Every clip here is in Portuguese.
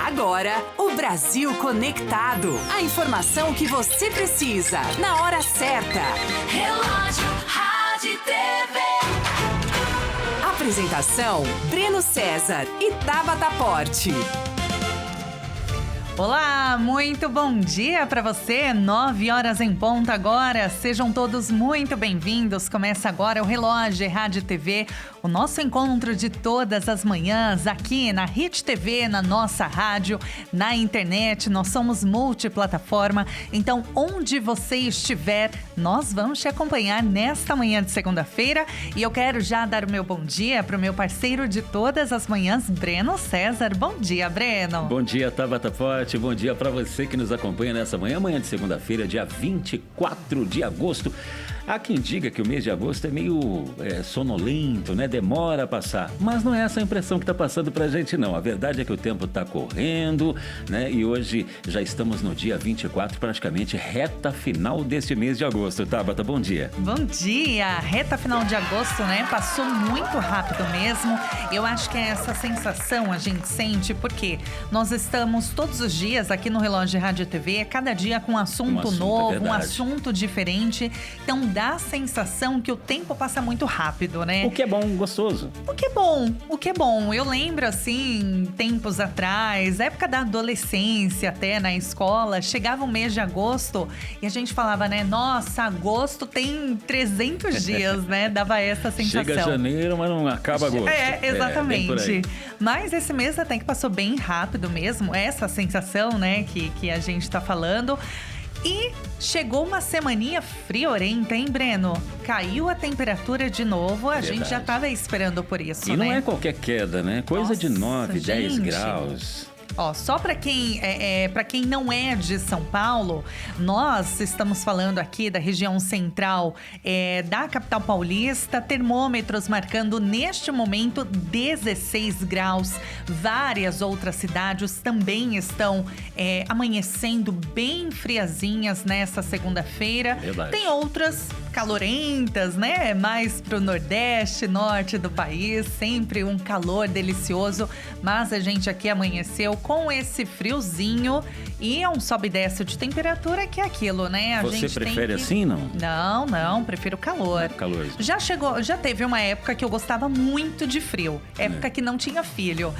Agora, o Brasil Conectado. A informação que você precisa, na hora certa. Relógio, rádio e TV. Apresentação, Breno César e Tabata Porte. Olá, muito bom dia para você, 9 horas em ponto agora, sejam todos muito bem-vindos, começa agora o Relógio Rádio TV, o nosso encontro de todas as manhãs aqui na Hit TV, na nossa rádio, na internet, nós somos multiplataforma, então onde você estiver, nós vamos te acompanhar nesta manhã de segunda-feira e eu quero já dar o meu bom dia para o meu parceiro de todas as manhãs, Breno César. Bom dia, Breno. Bom dia, Tabata Forte. Bom dia para você que nos acompanha nessa manhã de segunda-feira, dia 24 de agosto. Há quem diga que o mês de agosto é meio sonolento, né? Demora a passar. Mas não é essa a impressão que está passando pra gente, não. A verdade é que o tempo está correndo, né? E hoje já estamos no dia 24, praticamente reta final deste mês de agosto. Tabata, bom dia. Bom dia! Reta final de agosto, né? Passou muito rápido mesmo. Eu acho que é essa sensação a gente sente, porque nós estamos todos os dias aqui no Relógio Rádio e TV, cada dia com um assunto novo, um assunto diferente. Então, dá a sensação que o tempo passa muito rápido, né? O que é bom, gostoso. O que é bom. Eu lembro, assim, tempos atrás, época da adolescência até, na escola, chegava o mês de agosto e a gente falava, né? Nossa, agosto tem 300 dias, né? Dava essa sensação. Chega janeiro, mas não acaba agosto. Exatamente. Mas esse mês até que passou bem rápido mesmo, essa sensação, né? Que a gente tá falando. E chegou uma semaninha friorenta, hein, Breno? Caiu a temperatura de novo, a gente já estava esperando por isso, e né? E não é qualquer queda, né? Coisa de 9, 10 graus. Ó, só para quem não é de São Paulo, nós estamos falando aqui da região central da capital paulista, termômetros marcando neste momento 16 graus. Várias outras cidades também estão amanhecendo bem friazinhas nessa segunda-feira. Verdade. Tem outras calorentas, né? Mais pro nordeste, norte do país, sempre um calor delicioso, mas a gente aqui amanheceu com esse friozinho e é um sobe e desce de temperatura que é aquilo, né? Você prefere assim, não? Não, prefiro calor. Calor. Já teve uma época que eu gostava muito de frio, época que não tinha filho.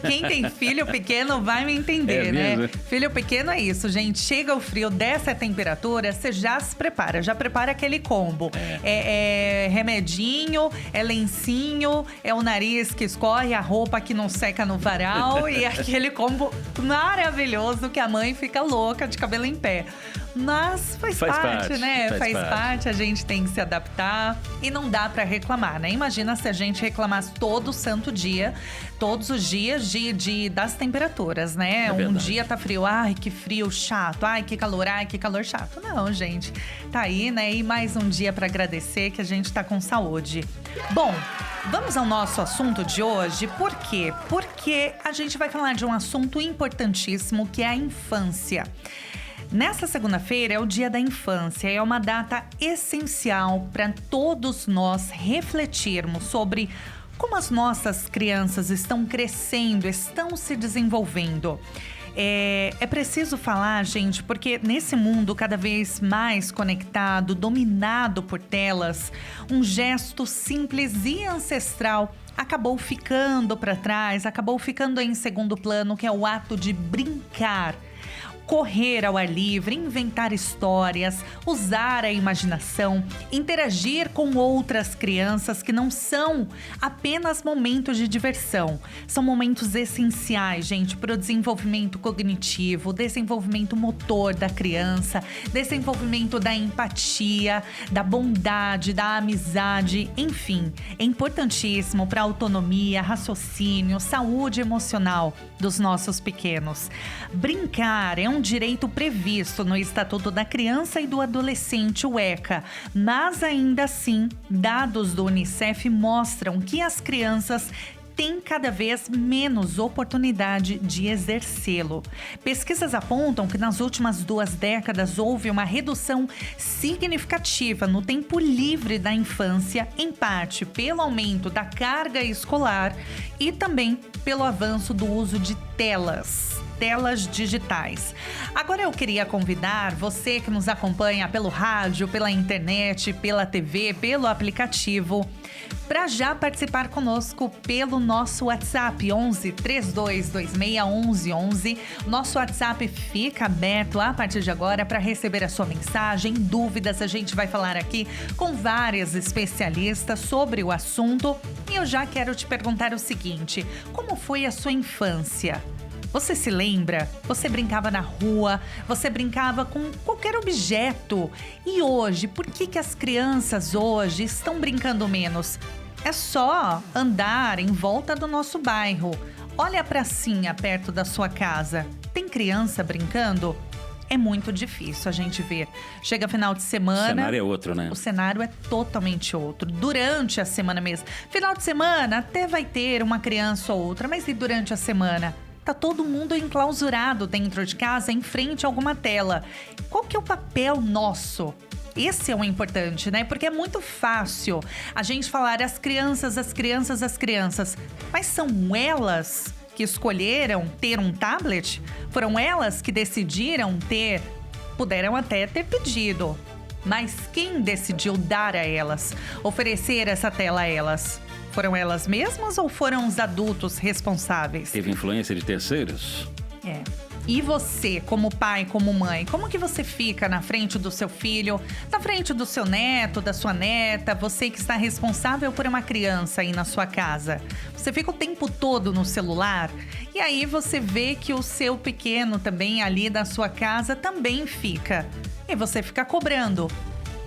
Quem tem filho pequeno vai me entender, né? Mesmo? Filho pequeno é isso, gente. Chega o frio, desce a temperatura, você já se prepara, já prepara aquele combo. É remedinho, é lencinho, é o nariz que escorre, a roupa que não seca no varal e aquele combo maravilhoso que a mãe fica louca de cabelo em pé. Mas faz parte, né? Faz parte, a gente tem que se adaptar e não dá pra reclamar, né? Imagina se a gente reclamasse todo santo dia, todos os dias das temperaturas, né? Um dia tá frio, ai que frio chato, ai que calor chato. Não, gente, tá aí, né? E mais um dia pra agradecer que a gente tá com saúde. Bom, vamos ao nosso assunto de hoje. Por quê? Porque a gente vai falar de um assunto importantíssimo que é a infância. Nessa segunda-feira é o Dia da Infância, é uma data essencial para todos nós refletirmos sobre como as nossas crianças estão crescendo, estão se desenvolvendo. É preciso falar, gente, porque nesse mundo cada vez mais conectado, dominado por telas, um gesto simples e ancestral acabou ficando para trás, acabou ficando em segundo plano, que é o ato de brincar. Correr ao ar livre, inventar histórias, usar a imaginação, interagir com outras crianças que não são apenas momentos de diversão. São momentos essenciais, gente, para o desenvolvimento cognitivo, desenvolvimento motor da criança, desenvolvimento da empatia, da bondade, da amizade, enfim. É importantíssimo para a autonomia, raciocínio, saúde emocional dos nossos pequenos. Brincar é um direito previsto no Estatuto da Criança e do Adolescente, o ECA, mas ainda assim, dados do Unicef mostram que as crianças têm cada vez menos oportunidade de exercê-lo. Pesquisas apontam que nas últimas 2 décadas houve uma redução significativa no tempo livre da infância, em parte pelo aumento da carga escolar e também pelo avanço do uso de telas. telas digitais. Agora eu queria convidar você que nos acompanha pelo rádio, pela internet, pela TV, pelo aplicativo, para já participar conosco pelo nosso WhatsApp 11 3226 1111. Nosso WhatsApp fica aberto a partir de agora para receber a sua mensagem, dúvidas. A gente vai falar aqui com várias especialistas sobre o assunto. E eu já quero te perguntar o seguinte: como foi a sua infância? Você se lembra? Você brincava na rua, você brincava com qualquer objeto. E hoje, por que as crianças hoje estão brincando menos? É só andar em volta do nosso bairro. Olha a pracinha perto da sua casa. Tem criança brincando? É muito difícil a gente ver. Chega final de semana... O cenário é outro, né? O cenário é totalmente outro. Durante a semana mesmo. Final de semana até vai ter uma criança ou outra, mas e durante a semana? Tá todo mundo enclausurado dentro de casa, em frente a alguma tela. Qual que é o papel nosso? Esse é o importante, né? Porque é muito fácil a gente falar as crianças. Mas são elas que escolheram ter um tablet? Foram elas que decidiram ter? Puderam até ter pedido. Mas quem decidiu dar a elas? Oferecer essa tela a elas? Foram elas mesmas ou foram os adultos responsáveis? Teve influência de terceiros? É. E você, como pai, como mãe, como que você fica na frente do seu filho, na frente do seu neto, da sua neta, você que está responsável por uma criança aí na sua casa? Você fica o tempo todo no celular? E aí você vê que o seu pequeno também ali da sua casa também fica. E você fica cobrando.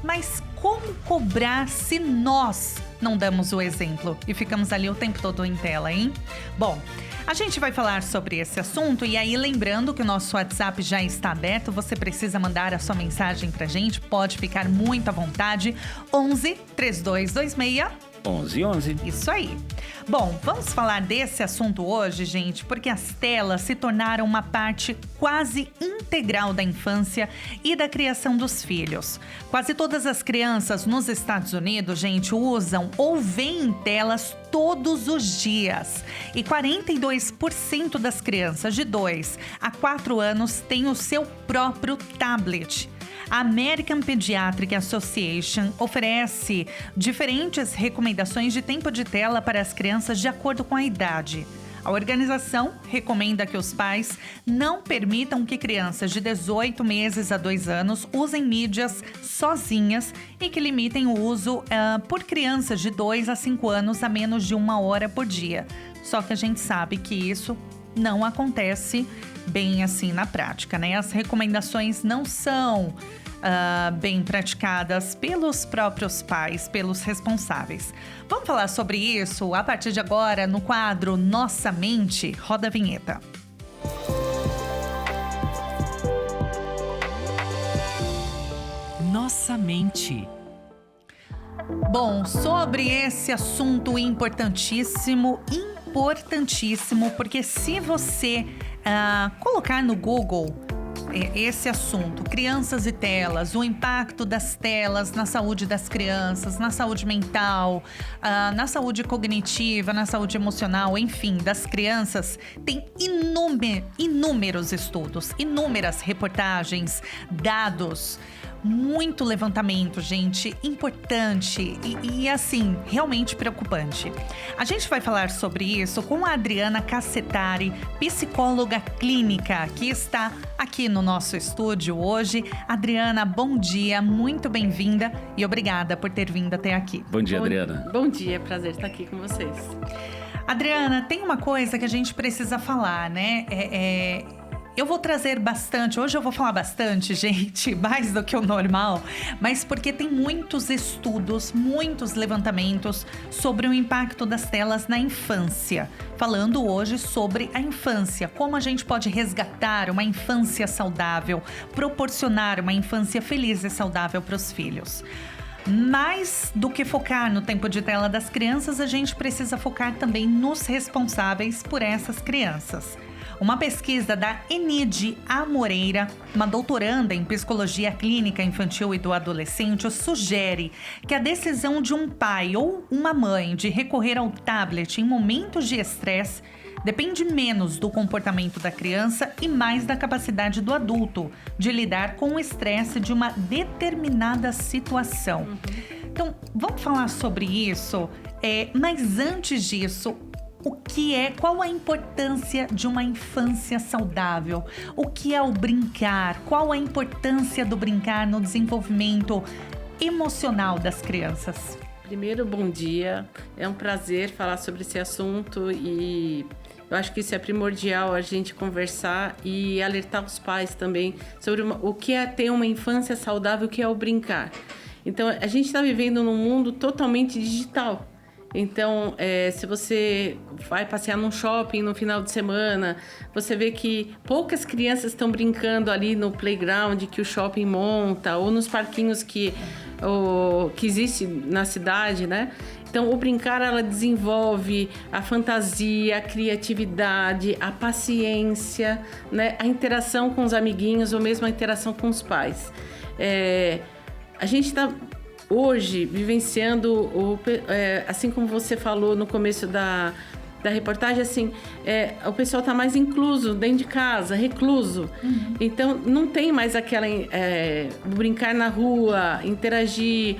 Mas como cobrar se nós não damos o exemplo e ficamos ali o tempo todo em tela, hein? Bom, a gente vai falar sobre esse assunto e aí lembrando que o nosso WhatsApp já está aberto, você precisa mandar a sua mensagem pra gente, pode ficar muito à vontade, 11 3226 1111. Isso aí. Bom, vamos falar desse assunto hoje, gente, porque as telas se tornaram uma parte quase integral da infância e da criação dos filhos. Quase todas as crianças nos Estados Unidos, gente, usam ou veem telas todos os dias. E 42% das crianças de 2 a 4 anos têm o seu próprio tablet. A American Pediatric Association oferece diferentes recomendações de tempo de tela para as crianças de acordo com a idade. A organização recomenda que os pais não permitam que crianças de 18 meses a 2 anos usem mídias sozinhas e que limitem o uso por crianças de 2 a 5 anos a menos de 1 hora por dia. Só que a gente sabe que isso não acontece bem assim na prática, né? As recomendações não são bem praticadas pelos próprios pais, pelos responsáveis. Vamos falar sobre isso a partir de agora no quadro Nossa Mente. Roda a vinheta. Nossa Mente. Bom, sobre esse assunto importantíssimo, porque se você colocar no Google esse assunto, crianças e telas, o impacto das telas na saúde das crianças, na saúde mental, na saúde cognitiva, na saúde emocional, enfim, das crianças, tem inúmeros estudos, inúmeras reportagens, dados, muito levantamento, gente, importante e assim, realmente preocupante. A gente vai falar sobre isso com a Adriana Cassetari, psicóloga clínica, que está aqui no nosso estúdio hoje. Adriana, bom dia, muito bem-vinda e obrigada por ter vindo até aqui. Bom dia, Adriana. Bom dia, prazer estar aqui com vocês. Adriana, tem uma coisa que a gente precisa falar, né? Eu vou trazer bastante, hoje eu vou falar bastante, gente, mais do que o normal, mas porque tem muitos estudos, muitos levantamentos sobre o impacto das telas na infância. Falando hoje sobre a infância, como a gente pode resgatar uma infância saudável, proporcionar uma infância feliz e saudável para os filhos. Mais do que focar no tempo de tela das crianças, a gente precisa focar também nos responsáveis por essas crianças. Uma pesquisa da Enide A. Moreira, uma doutoranda em psicologia clínica infantil e do adolescente, sugere que a decisão de um pai ou uma mãe de recorrer ao tablet em momentos de estresse depende menos do comportamento da criança e mais da capacidade do adulto de lidar com o estresse de uma determinada situação. Então, vamos falar sobre isso, mas antes disso, qual a importância de uma infância saudável? O que é o brincar? Qual a importância do brincar no desenvolvimento emocional das crianças? Primeiro, bom dia. É um prazer falar sobre esse assunto e eu acho que isso é primordial a gente conversar e alertar os pais também sobre o que é ter uma infância saudável, o que é o brincar. Então, a gente está vivendo num mundo totalmente digital. Então, se você vai passear num shopping no final de semana, você vê que poucas crianças estão brincando ali no playground que o shopping monta ou nos parquinhos que existe na cidade, né? Então, o brincar, ela desenvolve a fantasia, a criatividade, a paciência, né? A interação com os amiguinhos ou mesmo a interação com os pais. A gente está hoje vivenciando, assim como você falou no começo da reportagem, assim, o pessoal está mais incluso dentro de casa, recluso. Então, não tem mais aquela brincar na rua, interagir,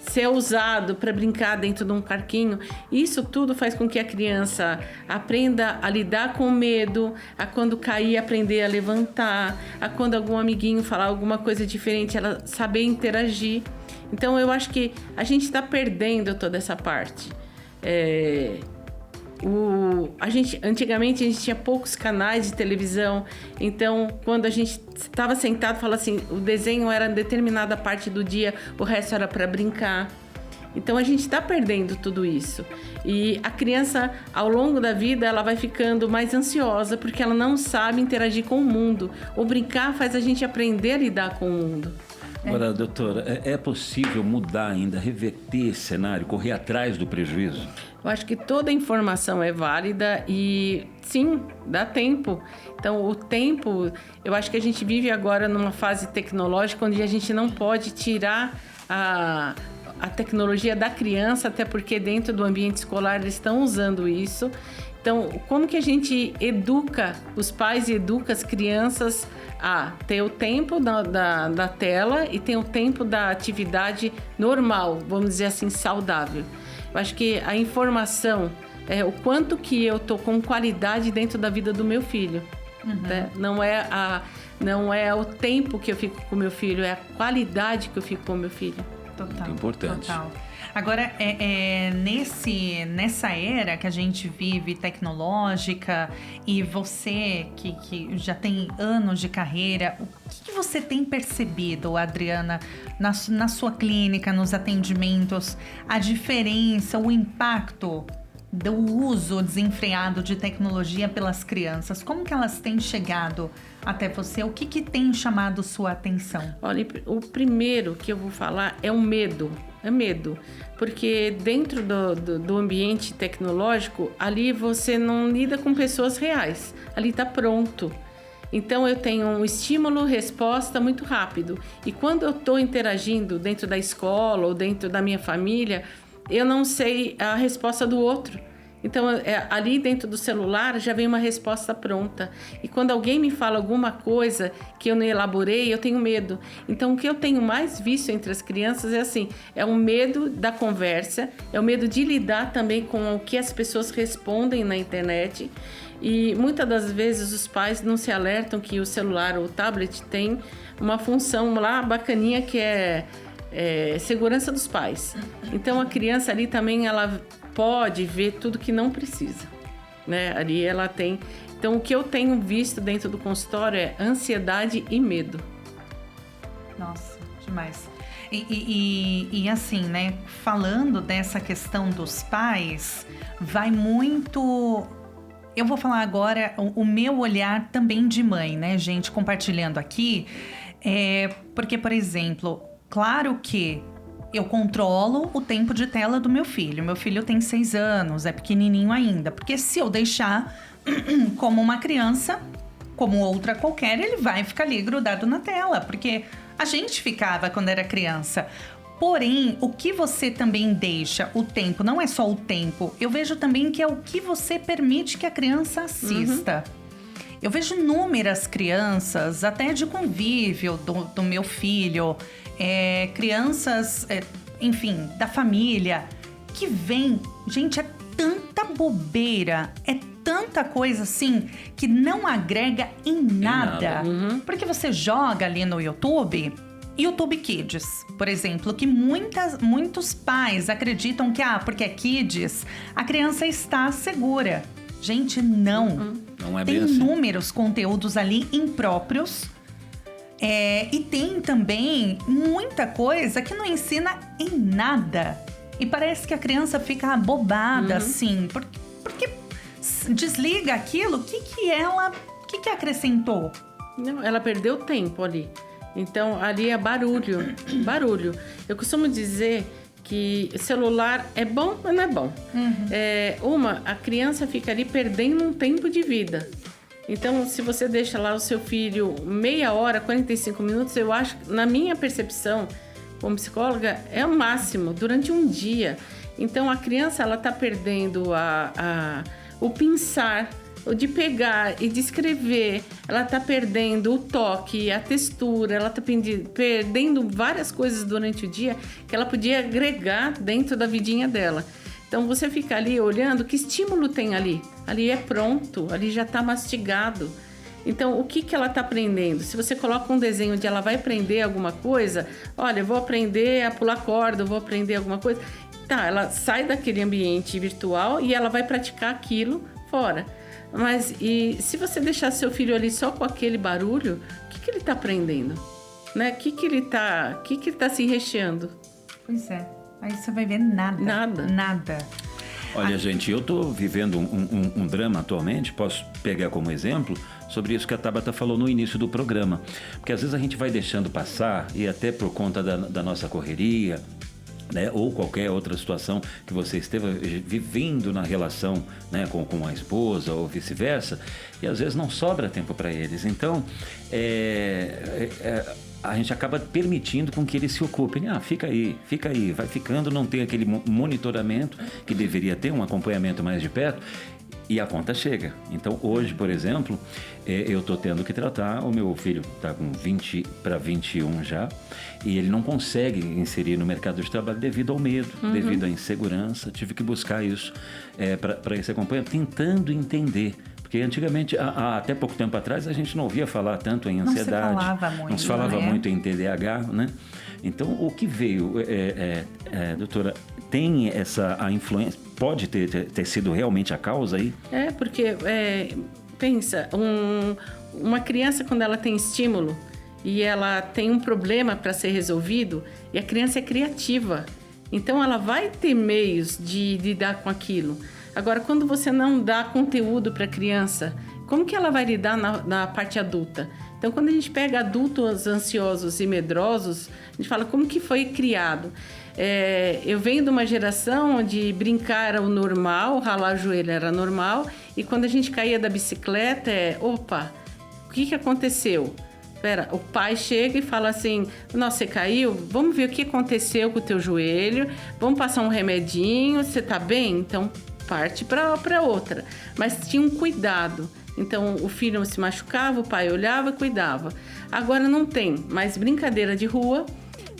ser ousado para brincar dentro de um parquinho. Isso tudo faz com que a criança aprenda a lidar com o medo, a quando cair aprender a levantar, a quando algum amiguinho falar alguma coisa diferente, ela saber interagir. Então eu acho que a gente está perdendo toda essa parte. Antigamente a gente tinha poucos canais de televisão, então quando a gente estava sentado, fala assim, o desenho era em determinada parte do dia, o resto era para brincar. Então a gente está perdendo tudo isso. E a criança, ao longo da vida, ela vai ficando mais ansiosa porque ela não sabe interagir com o mundo. O brincar faz a gente aprender a lidar com o mundo. Agora, doutora, é possível mudar ainda, reverter esse cenário, correr atrás do prejuízo? Eu acho que toda informação é válida e, sim, dá tempo. Então, o tempo, eu acho que a gente vive agora numa fase tecnológica onde a gente não pode tirar a tecnologia da criança, até porque dentro do ambiente escolar eles estão usando isso. Então, como que a gente educa os pais e educa as crianças a ter o tempo da tela e ter o tempo da atividade normal, vamos dizer assim, saudável? Eu acho que a informação é o quanto que eu tô com qualidade dentro da vida do meu filho. Né? Não é o tempo que eu fico com meu filho, é a qualidade que eu fico com meu filho. Total. Muito importante. Total. Agora, nessa era que a gente vive tecnológica e você que já tem anos de carreira, o que você tem percebido, Adriana, na sua clínica, nos atendimentos, a diferença, o impacto do uso desenfreado de tecnologia pelas crianças? Como que elas têm chegado até você? O que tem chamado sua atenção? Olha, o primeiro que eu vou falar é o medo. É medo, porque dentro do ambiente tecnológico, ali você não lida com pessoas reais, ali está pronto. Então eu tenho um estímulo-resposta muito rápido. E quando eu estou interagindo dentro da escola ou dentro da minha família, eu não sei a resposta do outro. Então, ali dentro do celular já vem uma resposta pronta. E quando alguém me fala alguma coisa que eu não elaborei, eu tenho medo. Então, o que eu tenho mais visto entre as crianças é assim, é o medo da conversa, é o medo de lidar também com o que as pessoas respondem na internet. E muitas das vezes os pais não se alertam que o celular ou o tablet tem uma função lá bacaninha que é segurança dos pais. Então, a criança ali também, ela pode ver tudo que não precisa, né? Ali ela tem... Então, o que eu tenho visto dentro do consultório é ansiedade e medo. Nossa, demais. E assim, né? Falando dessa questão dos pais, vai muito... Eu vou falar agora o meu olhar também de mãe, né, gente? Compartilhando aqui. Porque, por exemplo, claro que eu controlo o tempo de tela do meu filho. Meu filho tem 6 anos, é pequenininho ainda. Porque se eu deixar como uma criança, como outra qualquer, ele vai ficar ali grudado na tela. Porque a gente ficava quando era criança. Porém, o que você também deixa, o tempo, não é só o tempo. Eu vejo também que é o que você permite que a criança assista. Eu vejo inúmeras crianças, até de convívio do meu filho, crianças, enfim, da família, que vem... Gente, é tanta bobeira, é tanta coisa assim que não agrega em nada. Porque você joga ali no YouTube Kids, por exemplo, que muitos pais acreditam que, porque é Kids, a criança está segura. Gente, não. Não é tem bem assim. inúmeros conteúdos ali impróprios. E tem também muita coisa que não ensina em nada. E parece que a criança fica abobada, assim. Porque desliga aquilo, o que acrescentou? Não, ela perdeu tempo ali. Então, ali é barulho. Barulho. Eu costumo dizer que celular é bom, mas não é bom. A criança fica ali perdendo um tempo de vida. Então, se você deixa lá o seu filho meia hora, 45 minutos, eu acho, na minha percepção, como psicóloga, é o máximo, durante um dia. Então, a criança, ela tá perdendo o pensar, o de pegar e de escrever. Ela tá perdendo o toque, a textura, ela tá perdendo várias coisas durante o dia que ela podia agregar dentro da vidinha dela. Então, você fica ali olhando, que estímulo tem ali? Ali é pronto, ali já tá mastigado. Então, o que ela está aprendendo? Se você coloca um desenho onde ela vai aprender alguma coisa, olha, eu vou aprender a pular corda, eu vou aprender alguma coisa. Tá, ela sai daquele ambiente virtual e ela vai praticar aquilo fora. Mas e se você deixar seu filho ali só com aquele barulho, o que ele está aprendendo? Né? O que ele tá se recheando? Pois é, aí você vai ver nada. Nada. Olha, gente, eu estou vivendo um drama atualmente, posso pegar como exemplo, sobre isso que a Tabata falou no início do programa. Porque às vezes a gente vai deixando passar, e até por conta da nossa correria, né, ou qualquer outra situação que você esteja vivendo na relação, né, com a esposa ou vice-versa, e às vezes não sobra tempo para eles. Então, a gente acaba permitindo com que eles se ocupem. Fica aí, vai ficando, não tem aquele monitoramento que deveria ter, um acompanhamento mais de perto, e a conta chega. Então, hoje, por exemplo, eu estou tendo que tratar, o meu filho está com 20 para 21 já, e ele não consegue inserir no mercado de trabalho devido ao medo, devido à insegurança. Tive que buscar isso para esse acompanhamento, tentando entender. Porque antigamente, até pouco tempo atrás, a gente não ouvia falar tanto em ansiedade. Não se falava muito em TDAH, né? Então, o que veio, doutora, tem a influência, pode ter sido realmente a causa aí? Porque, pensa, uma criança quando ela tem estímulo e ela tem um problema para ser resolvido, e a criança é criativa, então ela vai ter meios de lidar com aquilo. Agora, quando você não dá conteúdo para a criança, como que ela vai lidar na parte adulta? Então, quando a gente pega adultos ansiosos e medrosos, a gente fala como que foi criado. Eu venho de uma geração onde brincar era o normal, ralar o joelho era normal, e quando a gente caía da bicicleta, opa, o que aconteceu? O pai chega e fala assim, nossa, você caiu? Vamos ver o que aconteceu com o teu joelho, vamos passar um remedinho, você tá bem? Então, parte para outra. Mas tinha um cuidado. Então, o filho se machucava, o pai olhava e cuidava. Agora não tem mais brincadeira de rua,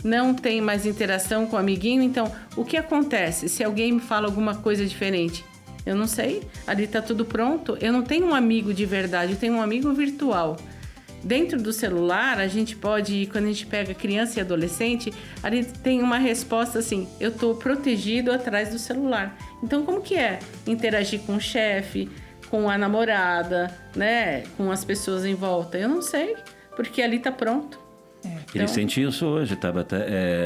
não tem mais interação com o amiguinho. Então, o que acontece se alguém me fala alguma coisa diferente? Eu não sei, ali tá tudo pronto. Eu não tenho um amigo de verdade, eu tenho um amigo virtual. Dentro do celular, a gente pode, quando a gente pega criança e adolescente, ali tem uma resposta assim, eu estou protegido atrás do celular. Então, como que é interagir com o chefe, com a namorada, né, com as pessoas em volta? Eu não sei, porque ali está pronto. Ele sente isso hoje, Tabata.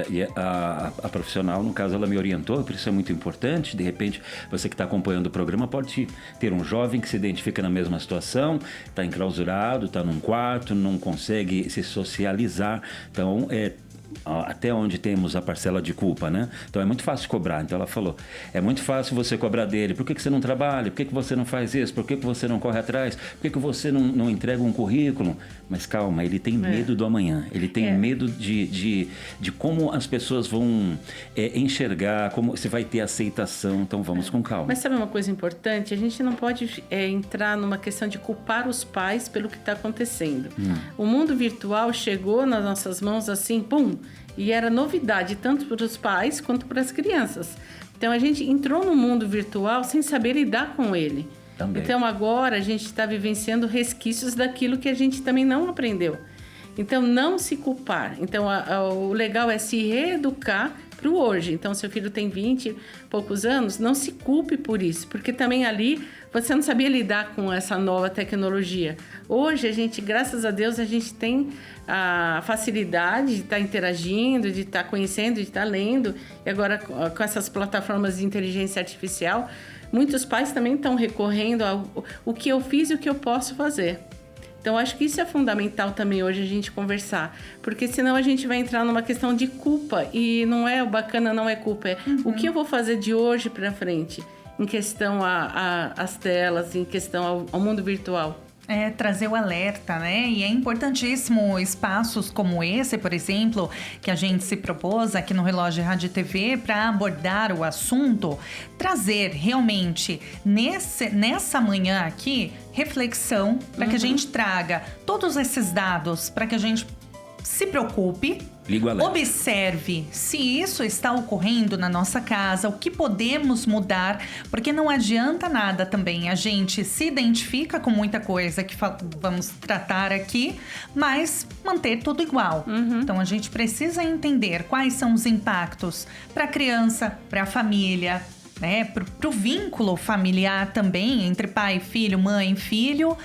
E a profissional, no caso, ela me orientou, por isso é muito importante. De repente, você que está acompanhando o programa pode ter um jovem que se identifica na mesma situação, está enclausurado, está num quarto, não consegue se socializar. Então, até onde temos a parcela de culpa, né? Então é muito fácil cobrar. Então ela falou, é muito fácil você cobrar dele. Por que você não trabalha? Por que você não faz isso? Por que você não corre atrás? Por que você não entrega um currículo? Mas calma, ele tem medo do amanhã. Ele tem medo de como as pessoas vão enxergar, como você vai ter aceitação. Então vamos com calma. Mas sabe uma coisa importante? A gente não pode entrar numa questão de culpar os pais pelo que está acontecendo. O mundo virtual chegou nas nossas mãos assim, pum, e era novidade tanto para os pais quanto para as crianças. Então a gente entrou no mundo virtual sem saber lidar com ele. Também. Então agora a gente está vivenciando resquícios daquilo que a gente também não aprendeu. Então não se culpar. Então o legal é se reeducar para o hoje. Então seu filho tem 20 e poucos anos, não se culpe por isso, porque também ali você não sabia lidar com essa nova tecnologia. Hoje a gente, graças a Deus, a gente tem a facilidade de estar interagindo, de estar conhecendo, de estar lendo. E agora com essas plataformas de inteligência artificial, muitos pais também estão recorrendo ao o que eu fiz e o que eu posso fazer. Então, acho que isso é fundamental também hoje a gente conversar, porque senão a gente vai entrar numa questão de culpa e não é o bacana, não é culpa, é o que eu vou fazer de hoje para frente, em questão às telas, em questão ao mundo virtual. Trazer o alerta, né? E é importantíssimo espaços como esse, por exemplo, que a gente se propôs aqui no Relógio Rádio TV para abordar o assunto, trazer realmente nessa manhã aqui reflexão para que a gente traga todos esses dados, para que a gente se preocupe, observe se isso está ocorrendo na nossa casa, o que podemos mudar, porque não adianta nada também. A gente se identifica com muita coisa que vamos tratar aqui, mas manter tudo igual. Então a gente precisa entender quais são os impactos para a criança, para a família, né, pro vínculo familiar também, entre pai e filho, mãe e filho,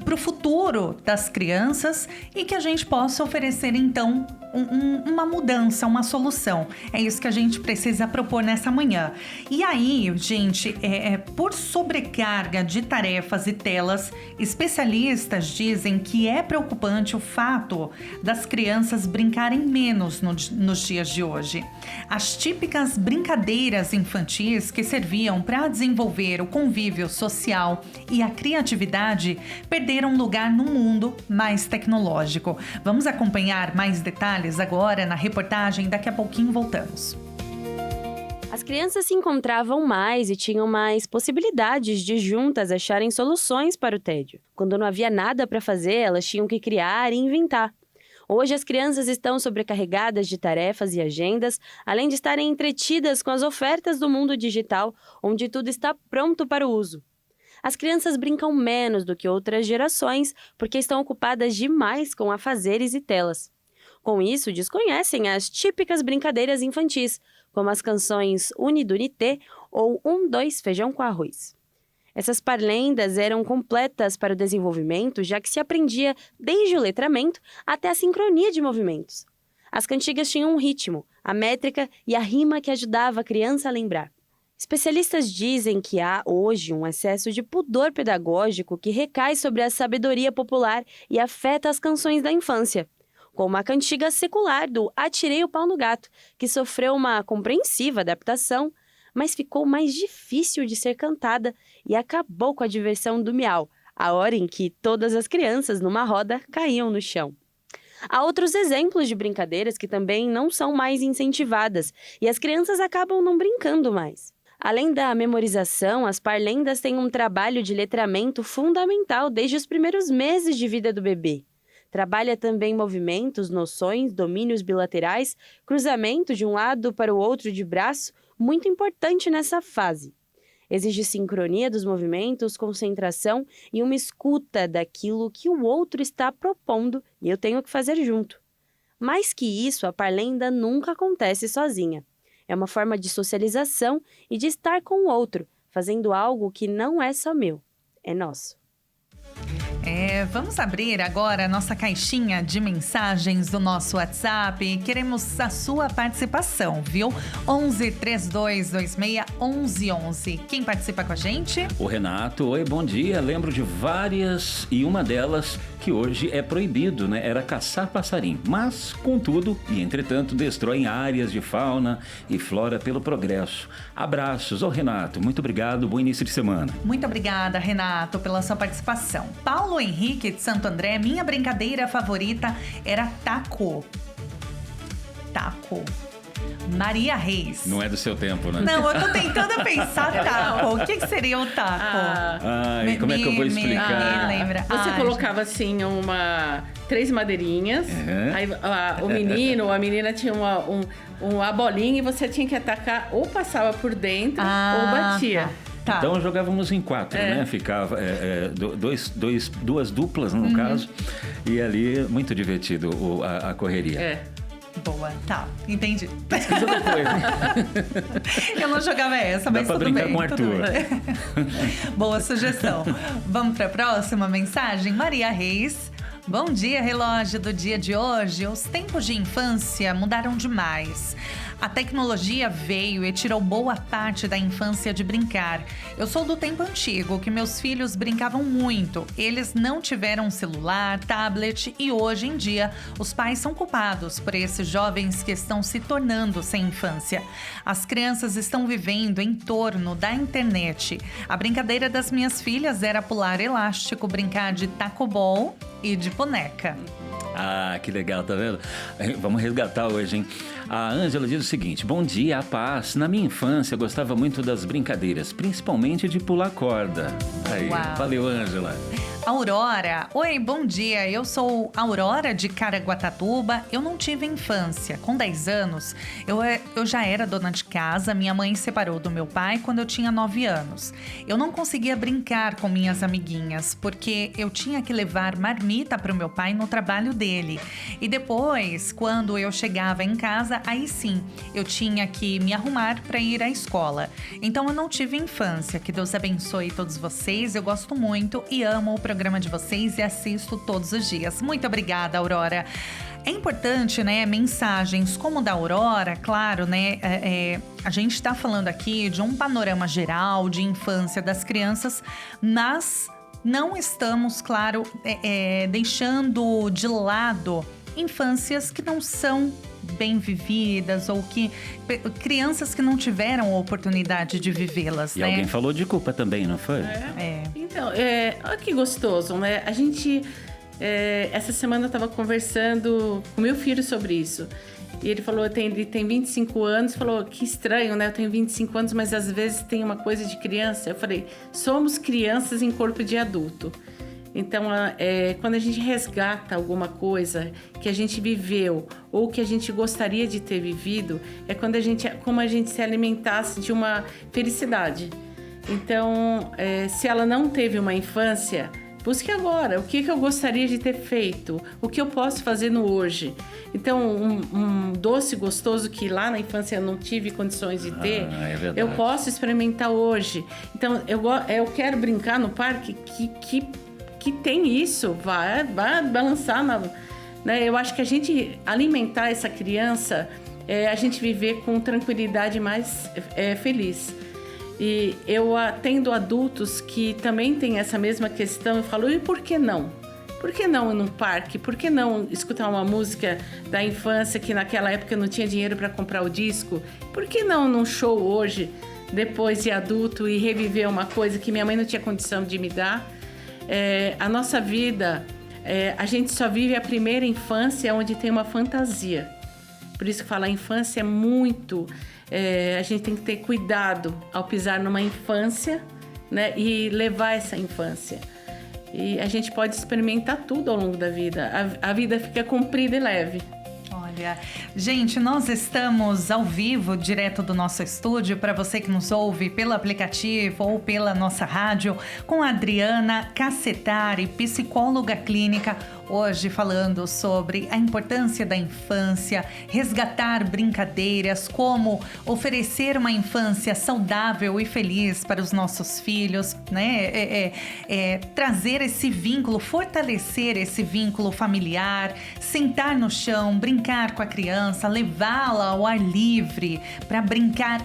pro futuro das crianças, e que a gente possa oferecer, então, uma mudança, uma solução. É isso que a gente precisa propor nessa manhã. E aí, gente, por sobrecarga de tarefas e telas, especialistas dizem que é preocupante o fato das crianças brincarem menos nos dias de hoje. As típicas brincadeiras infantis que serviam para desenvolver o convívio social e a criatividade perderam lugar num mundo mais tecnológico. Vamos acompanhar mais detalhes agora na reportagem, daqui a pouquinho voltamos. As crianças se encontravam mais e tinham mais possibilidades de juntas acharem soluções para o tédio. Quando não havia nada para fazer, elas tinham que criar e inventar. Hoje as crianças estão sobrecarregadas de tarefas e agendas, além de estarem entretidas com as ofertas do mundo digital, onde tudo está pronto para o uso. As crianças brincam menos do que outras gerações porque estão ocupadas demais com afazeres e telas. Com isso, desconhecem as típicas brincadeiras infantis, como as canções Unidunité ou 1, 2, feijão com arroz. Essas parlendas eram completas para o desenvolvimento, já que se aprendia desde o letramento até a sincronia de movimentos. As cantigas tinham um ritmo, a métrica e a rima que ajudava a criança a lembrar. Especialistas dizem que há, hoje, um excesso de pudor pedagógico que recai sobre a sabedoria popular e afeta as canções da infância, como a cantiga secular do Atirei o Pau no Gato, que sofreu uma compreensiva adaptação, mas ficou mais difícil de ser cantada e acabou com a diversão do miau, a hora em que todas as crianças numa roda caíam no chão. Há outros exemplos de brincadeiras que também não são mais incentivadas e as crianças acabam não brincando mais. Além da memorização, as parlendas têm um trabalho de letramento fundamental desde os primeiros meses de vida do bebê. Trabalha também movimentos, noções, domínios bilaterais, cruzamento de um lado para o outro de braço, muito importante nessa fase. Exige sincronia dos movimentos, concentração e uma escuta daquilo que o outro está propondo e eu tenho que fazer junto. Mais que isso, a parlenda nunca acontece sozinha. É uma forma de socialização e de estar com o outro, fazendo algo que não é só meu, é nosso. Vamos abrir agora a nossa caixinha de mensagens do nosso WhatsApp. Queremos a sua participação, viu? 11 3226 1111. Quem participa com a gente? O Renato, oi, bom dia. Lembro de várias e uma delas que hoje é proibido, né? Era caçar passarinho. Mas, contudo, e entretanto, destroem áreas de fauna e flora pelo progresso. Abraços. Ô, Renato, muito obrigado. Bom início de semana. Muito obrigada, Renato, pela sua participação. Paulo Henrique de Santo André, minha brincadeira favorita era taco. Taco. Maria Reis. Não é do seu tempo, né? Não, eu tô tentando pensar taco. O que seria o taco? Ai, como é que eu vou explicar? Me lembra. Você colocava assim 3 madeirinhas, aí o menino ou a menina tinha uma bolinha e você tinha que atacar, ou passava por dentro ou batia. Tá. Então jogávamos em 4, né? Ficava duas duplas, no caso. E ali, muito divertido a correria. Boa, tá, entendi. Pesquisa depois, né? Eu não jogava essa, mas Dá pra tudo brincar bem. com o Arthur. Boa sugestão. Vamos para a próxima mensagem? Maria Reis. Bom dia, relógio do dia de hoje. Os tempos de infância mudaram demais. A tecnologia veio e tirou boa parte da infância de brincar. Eu sou do tempo antigo, que meus filhos brincavam muito. Eles não tiveram celular, tablet e hoje em dia os pais são culpados por esses jovens que estão se tornando sem infância. As crianças estão vivendo em torno da internet. A brincadeira das minhas filhas era pular elástico, brincar de tacobol e de boneca. Ah, que legal, tá vendo? Vamos resgatar hoje, hein? A Ângela diz o seguinte: bom dia, a paz. Na minha infância, eu gostava muito das brincadeiras, principalmente de pular corda. Aí, Uau. Valeu, Ângela. Aurora, oi, bom dia, eu sou Aurora de Caraguatatuba, eu não tive infância, com 10 anos eu já era dona de casa, minha mãe se separou do meu pai quando eu tinha 9 anos. Eu não conseguia brincar com minhas amiguinhas, porque eu tinha que levar marmita para o meu pai no trabalho dele. E depois, quando eu chegava em casa, aí sim, eu tinha que me arrumar para ir à escola. Então eu não tive infância, que Deus abençoe todos vocês, eu gosto muito e amo o programa de vocês e assisto todos os dias. Muito obrigada, Aurora. É importante, né, mensagens como da Aurora, claro, né, a gente está falando aqui de um panorama geral de infância das crianças, mas não estamos, claro, deixando de lado infâncias que não são bem vividas ou que crianças que não tiveram a oportunidade de vivê-las, E né? alguém falou de culpa também, não foi? Então, olha que gostoso, né? A gente, essa semana eu estava conversando com meu filho sobre isso. E ele falou, ele tem 25 anos, falou, que estranho, né? Eu tenho 25 anos, mas às vezes tem uma coisa de criança. Eu falei, somos crianças em corpo de adulto. Então, quando a gente resgata alguma coisa que a gente viveu ou que a gente gostaria de ter vivido, é como a gente se alimentasse de uma felicidade. Então, se ela não teve uma infância, busque agora. O que eu gostaria de ter feito? O que eu posso fazer no hoje? Então, um doce gostoso que lá na infância eu não tive condições de ter, eu posso experimentar hoje. Então, eu quero brincar no parque que tem isso, vai balançar, né? Eu acho que a gente alimentar essa criança é a gente viver com tranquilidade mais feliz. E eu atendo adultos que também têm essa mesma questão e falo, e por que não? Por que não ir num parque? Por que não escutar uma música da infância que naquela época eu não tinha dinheiro para comprar o disco? Por que não num show hoje, depois de adulto, e reviver uma coisa que minha mãe não tinha condição de me dar? A nossa vida, a gente só vive a primeira infância onde tem uma fantasia. Por isso que falar infância é muito... a gente tem que ter cuidado ao pisar numa infância, né? E levar essa infância. E a gente pode experimentar tudo ao longo da vida. A vida fica comprida e leve. Olha, Olha, gente, nós estamos ao vivo, direto do nosso estúdio, para você que nos ouve pelo aplicativo ou pela nossa rádio, com a Adriana Cassetari, psicóloga clínica, hoje falando sobre a importância da infância, resgatar brincadeiras, como oferecer uma infância saudável e feliz para os nossos filhos, né? Trazer esse vínculo, fortalecer esse vínculo familiar, sentar no chão, brincar com a criança, levá-la ao ar livre para brincar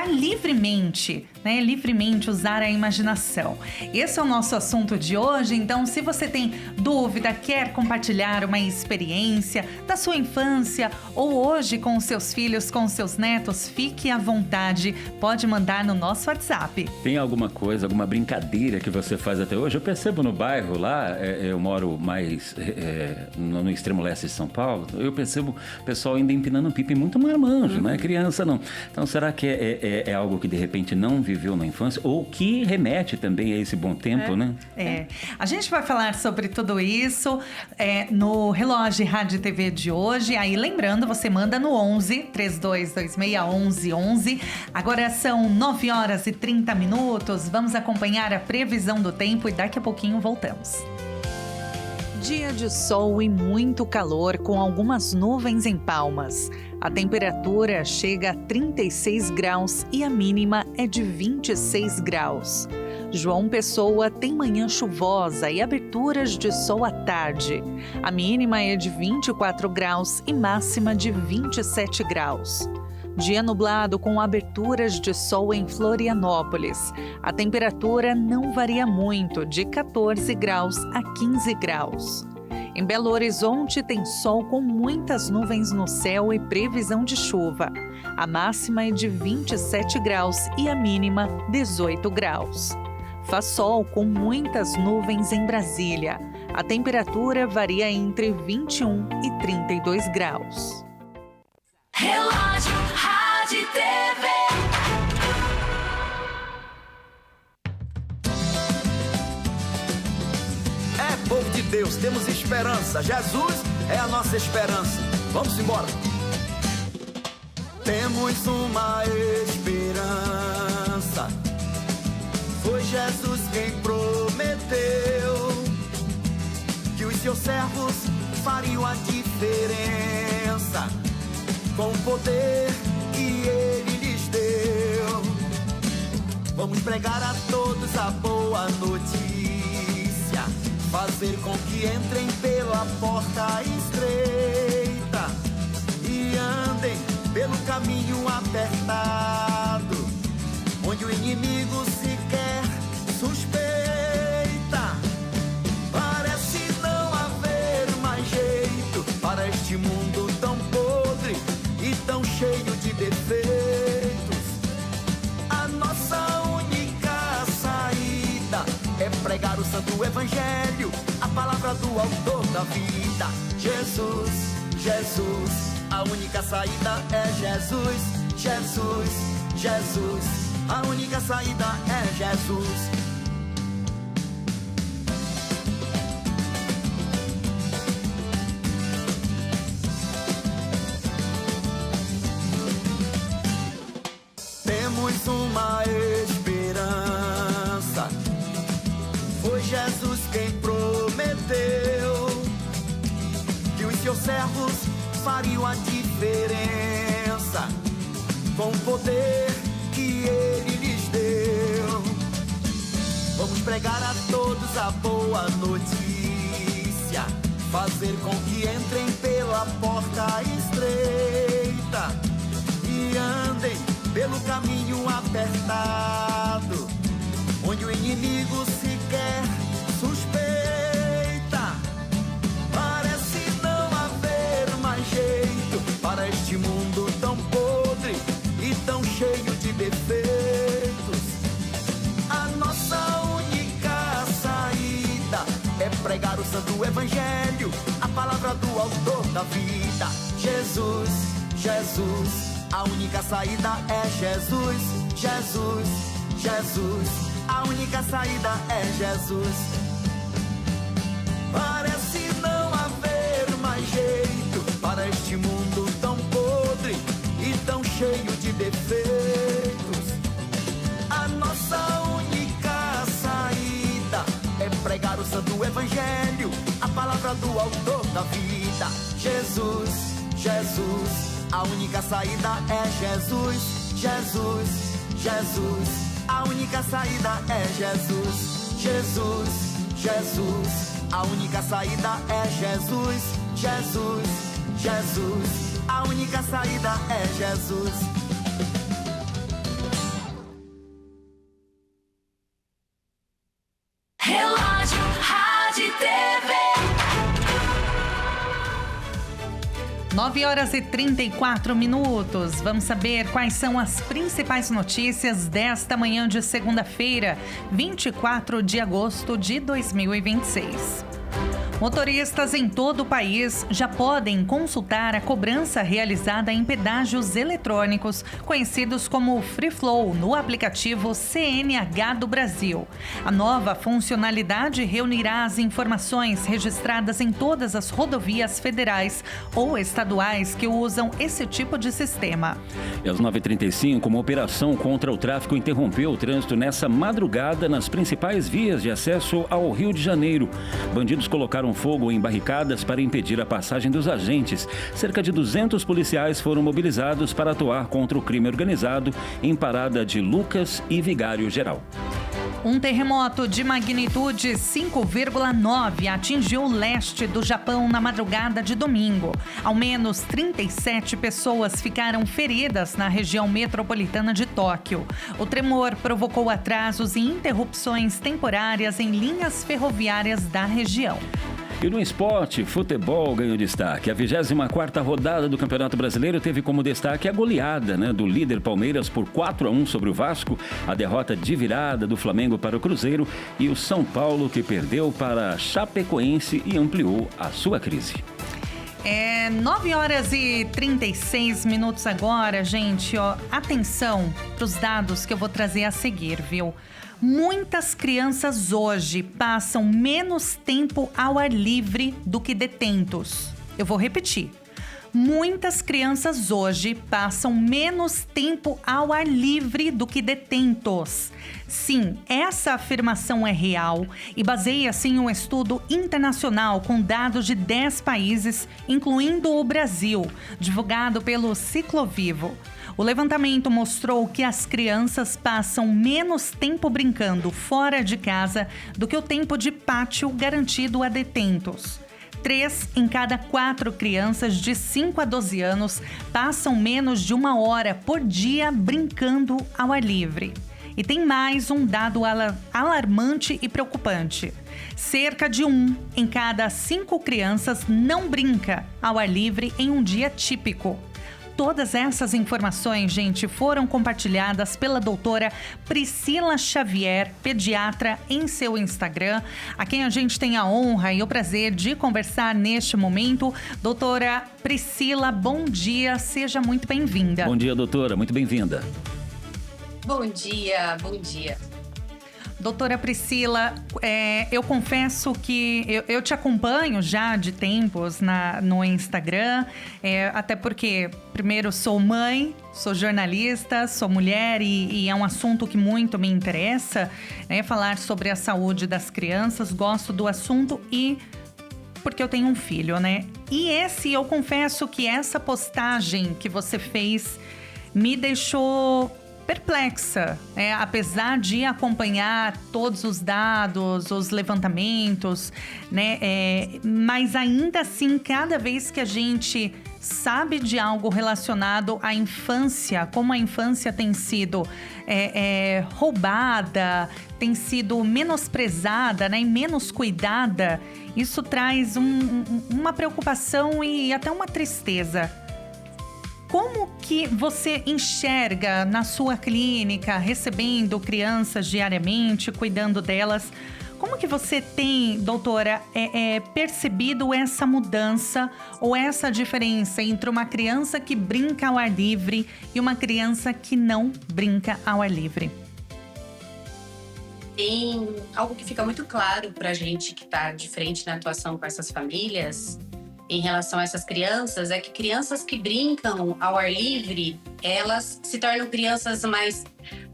livremente, né? Livremente usar a imaginação. Esse é o nosso assunto de hoje, então se você tem dúvida, quer compartilhar uma experiência da sua infância ou hoje com os seus filhos, com os seus netos, fique à vontade, pode mandar no nosso WhatsApp. Tem alguma coisa, alguma brincadeira que você faz até hoje? Eu percebo no bairro lá, eu moro mais no extremo leste de São Paulo, eu percebo o pessoal ainda empinando pipa e muito marmanjo, não é criança não. Então será que é algo que de repente não viveu na infância ou que remete também a esse bom tempo, né? A gente vai falar sobre tudo isso no Relógio Rádio TV de hoje. Aí lembrando, você manda no 11 3226 1111. Agora são 9 horas e 30 minutos. Vamos acompanhar a previsão do tempo e daqui a pouquinho voltamos. Dia de sol e muito calor, com algumas nuvens em Palmas. A temperatura chega a 36 graus e a mínima é de 26 graus. João Pessoa tem manhã chuvosa e aberturas de sol à tarde. A mínima é de 24 graus e máxima de 27 graus. Dia nublado com aberturas de sol em Florianópolis. A temperatura não varia muito, de 14 graus a 15 graus. Em Belo Horizonte tem sol com muitas nuvens no céu e previsão de chuva. A máxima é de 27 graus e a mínima 18 graus. Faz sol com muitas nuvens em Brasília. A temperatura varia entre 21 e 32 graus. Relógio Rádio TV. Povo de Deus, temos esperança. Jesus é a nossa esperança. Vamos embora. Temos uma esperança. Foi Jesus quem prometeu que os seus servos fariam a diferença com o poder que ele lhes deu. Vamos pregar a todos a boa notícia, fazer com que entrem pela porta estreita e andem pelo caminho apertado, onde o inimigo sequer suspeita. Parece não haver mais jeito para este mundo tão podre e tão cheio de defeitos. A nossa única saída é pregar o santo evangelho, a palavra do autor da vida. Jesus, Jesus, a única saída é Jesus. Jesus, Jesus, a única saída é Jesus. Temos uma esperança. Foi Jesus quem prometeu que os seus servos fariam a diferença com o poder que ele lhes deu. Vamos pregar a todos a boa notícia, fazer com que entrem pela porta estreita e andem pelo caminho apertado, onde o inimigo sequer suspeita. Parece não haver mais jeito para este mundo tão podre e tão cheio de defeitos. A nossa única saída é pregar o santo evangelho, a palavra do autor da vida. Jesus, Jesus, a única saída é Jesus. Jesus, Jesus, a única saída é Jesus. Parece não haver mais jeito para este mundo Evangelho, a palavra do autor da vida. Jesus, Jesus, a única saída é Jesus. Jesus, Jesus, a única saída é Jesus. Jesus, Jesus, a única saída é Jesus. Jesus, Jesus, a única saída é Jesus. Relógio, rádio e TV. 9h34. Vamos saber quais são as principais notícias desta manhã de segunda-feira, 24 de agosto de 2026. Motoristas em todo o país já podem consultar a cobrança realizada em pedágios eletrônicos, conhecidos como Free Flow, no aplicativo CNH do Brasil. A nova funcionalidade reunirá as informações registradas em todas as rodovias federais ou estaduais que usam esse tipo de sistema. E às 9h35, uma operação contra o tráfico interrompeu o trânsito nessa madrugada nas principais vias de acesso ao Rio de Janeiro. Bandidos colocaram fogo em barricadas para impedir a passagem dos agentes. Cerca de 200 policiais foram mobilizados para atuar contra o crime organizado em Parada de Lucas e Vigário Geral. Um terremoto de magnitude 5,9 atingiu o leste do Japão na madrugada de domingo. Ao menos 37 pessoas ficaram feridas na região metropolitana de Tóquio. O tremor provocou atrasos e interrupções temporárias em linhas ferroviárias da região. E no esporte, futebol ganhou destaque. A 24ª rodada do Campeonato Brasileiro teve como destaque a goleada, do líder Palmeiras por 4-1 sobre o Vasco, a derrota de virada do Flamengo para o Cruzeiro e o São Paulo, que perdeu para Chapecoense e ampliou a sua crise. 9h36 agora, gente. Atenção para os dados que eu vou trazer a seguir, viu? Muitas crianças hoje passam menos tempo ao ar livre do que detentos. Eu vou repetir. Muitas crianças hoje passam menos tempo ao ar livre do que detentos. Sim, essa afirmação é real e baseia-se em um estudo internacional com dados de 10 países, incluindo o Brasil, divulgado pelo Ciclovivo. O levantamento mostrou que as crianças passam menos tempo brincando fora de casa do que o tempo de pátio garantido a detentos. 3 em cada 4 crianças de 5 a 12 anos passam menos de 1 hora por dia brincando ao ar livre. E tem mais um dado alarmante e preocupante. Cerca de 1 em cada 5 crianças não brinca ao ar livre em um dia típico. Todas essas informações, gente, foram compartilhadas pela doutora Priscila Xavier, pediatra, em seu Instagram, a quem a gente tem a honra e o prazer de conversar neste momento. Doutora Priscila, bom dia, seja muito bem-vinda. Bom dia, doutora, muito bem-vinda. Bom dia, bom dia. Doutora Priscila, eu confesso que eu te acompanho já de tempos no Instagram, até porque, primeiro, sou mãe, sou jornalista, sou mulher e é um assunto que muito me interessa, falar sobre a saúde das crianças, gosto do assunto e porque eu tenho um filho, E eu confesso que essa postagem que você fez me deixou perplexa, apesar de acompanhar todos os dados, os levantamentos, mas ainda assim, cada vez que a gente sabe de algo relacionado à infância, como a infância tem sido roubada, tem sido menosprezada, e menos cuidada, isso traz uma preocupação e até uma tristeza. Como que você enxerga na sua clínica, recebendo crianças diariamente, cuidando delas? Como que você tem, doutora, percebido essa mudança ou essa diferença entre uma criança que brinca ao ar livre e uma criança que não brinca ao ar livre? Tem algo que fica muito claro para a gente que está de frente na atuação com essas famílias, em relação a essas crianças é que crianças que brincam ao ar livre, elas se tornam crianças